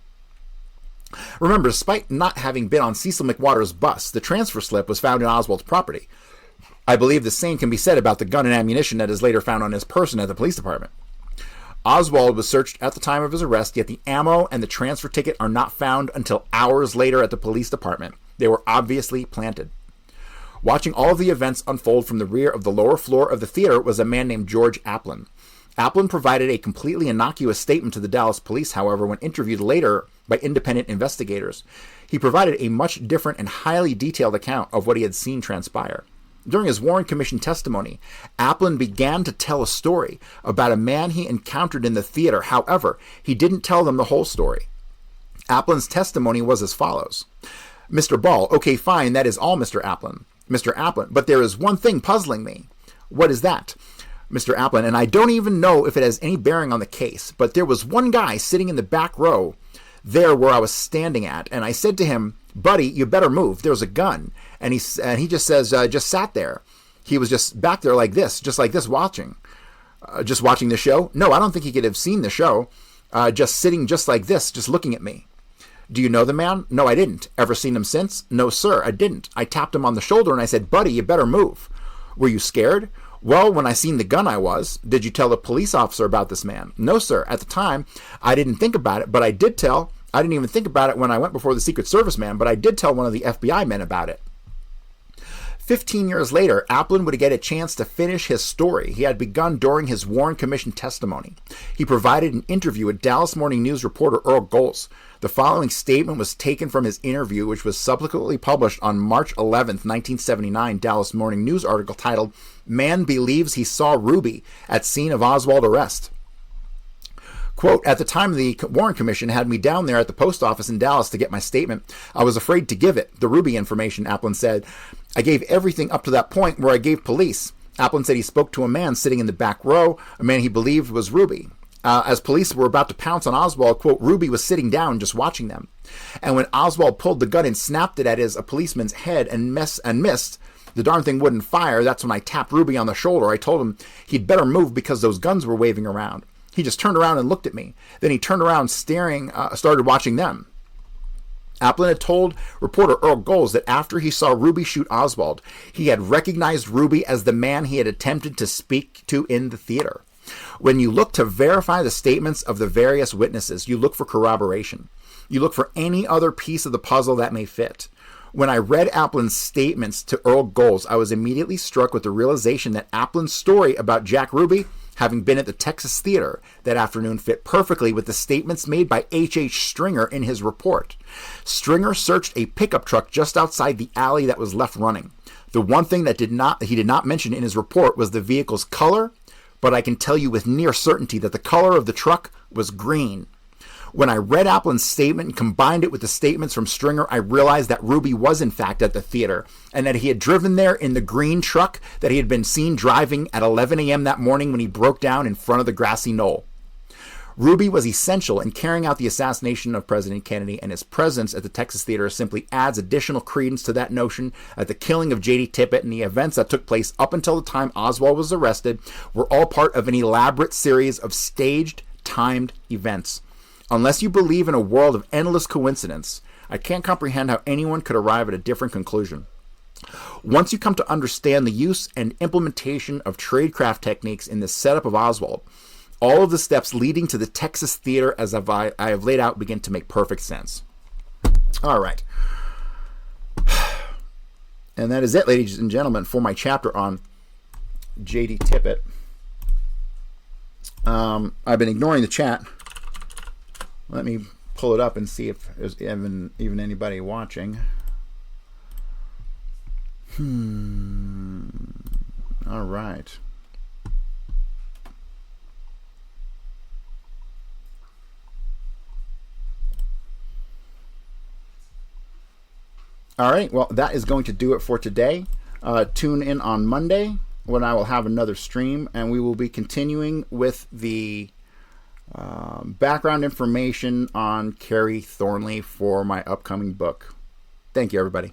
Remember, despite not having been on Cecil McWater's bus, the transfer slip was found in Oswald's property. I believe the same can be said about the gun and ammunition that is later found on his person at the police department. Oswald was searched at the time of his arrest, yet the ammo and the transfer ticket are not found until hours later at the police department. They were obviously planted. Watching all of the events unfold from the rear of the lower floor of the theater was a man named George Applin. Applin provided a completely innocuous statement to the Dallas police, however, when interviewed later by independent investigators. He provided a much different and highly detailed account of what he had seen transpire. During his Warren Commission testimony, Applin began to tell a story about a man he encountered in the theater. However, he didn't tell them the whole story. Applin's testimony was as follows. Mr. Ball, okay, fine, that is all, Mr. Applin. Mr. Applin, but there is one thing puzzling me. What is that? Mr. Applin, and I don't even know if it has any bearing on the case, but there was one guy sitting in the back row there where I was standing at, and I said to him, buddy, you better move, there's a gun. And he just says, just sat there. He was just back there like this, watching. Just watching the show? No, I don't think he could have seen the show. Just sitting just like this, just looking at me. Do you know the man? No, I didn't. Ever seen him since? No, sir, I didn't. I tapped him on the shoulder and I said, buddy, you better move. Were you scared? Well, when I seen the gun, I was. Did you tell the police officer about this man? No, sir. At the time, I didn't think about it, but I did tell. I didn't even think about it when I went before the Secret Service man, but I did tell one of the FBI men about it. 15 years later, Applin would get a chance to finish his story he had begun during his Warren Commission testimony. He provided an interview with Dallas Morning News reporter Earl Goles. The following statement was taken from his interview, which was subsequently published on March 11, 1979, Dallas Morning News article titled, Man Believes He Saw Ruby at Scene of Oswald Arrest. Quote, at the time the Warren Commission had me down there at the post office in Dallas to get my statement, I was afraid to give it, the Ruby information, Applin said. I gave everything up to that point where I gave police. Applin said he spoke to a man sitting in the back row, a man he believed was Ruby. As police were about to pounce on Oswald, quote, Ruby was sitting down just watching them. And when Oswald pulled the gun and snapped it at a policeman's head and missed, the darn thing wouldn't fire. That's when I tapped Ruby on the shoulder. I told him he'd better move because those guns were waving around. He just turned around and looked at me. Then he turned around started watching them. Applin had told reporter Earl Goles that after he saw Ruby shoot Oswald, he had recognized Ruby as the man he had attempted to speak to in the theater. When you look to verify the statements of the various witnesses, you look for corroboration. You look for any other piece of the puzzle that may fit. When I read Applin's statements to Earl Goles, I was immediately struck with the realization that Applin's story about Jack Ruby having been at the Texas Theater that afternoon fit perfectly with the statements made by H.H. Stringer in his report. Stringer searched a pickup truck just outside the alley that was left running. The one thing that he did not mention in his report was the vehicle's color, but I can tell you with near certainty that the color of the truck was green. When I read Applin's statement and combined it with the statements from Stringer, I realized that Ruby was in fact at the theater and that he had driven there in the green truck that he had been seen driving at 11 a.m. that morning when he broke down in front of the grassy knoll. Ruby was essential in carrying out the assassination of President Kennedy, and his presence at the Texas Theater simply adds additional credence to that notion that the killing of J.D. Tippit and the events that took place up until the time Oswald was arrested were all part of an elaborate series of staged, timed events. Unless you believe in a world of endless coincidence, I can't comprehend how anyone could arrive at a different conclusion. Once you come to understand the use and implementation of tradecraft techniques in the setup of Oswald, all of the steps leading to the Texas Theater as I have laid out begin to make perfect sense. All right. And that is it, ladies and gentlemen, for my chapter on J.D. Tippit. I've been ignoring the chat. Let me pull it up and see if there's even anybody watching. All right. All right, well, that is going to do it for today. Tune in on Monday when I will have another stream, and we will be continuing with the background information on Carrie Thornley for my upcoming book. Thank you, everybody.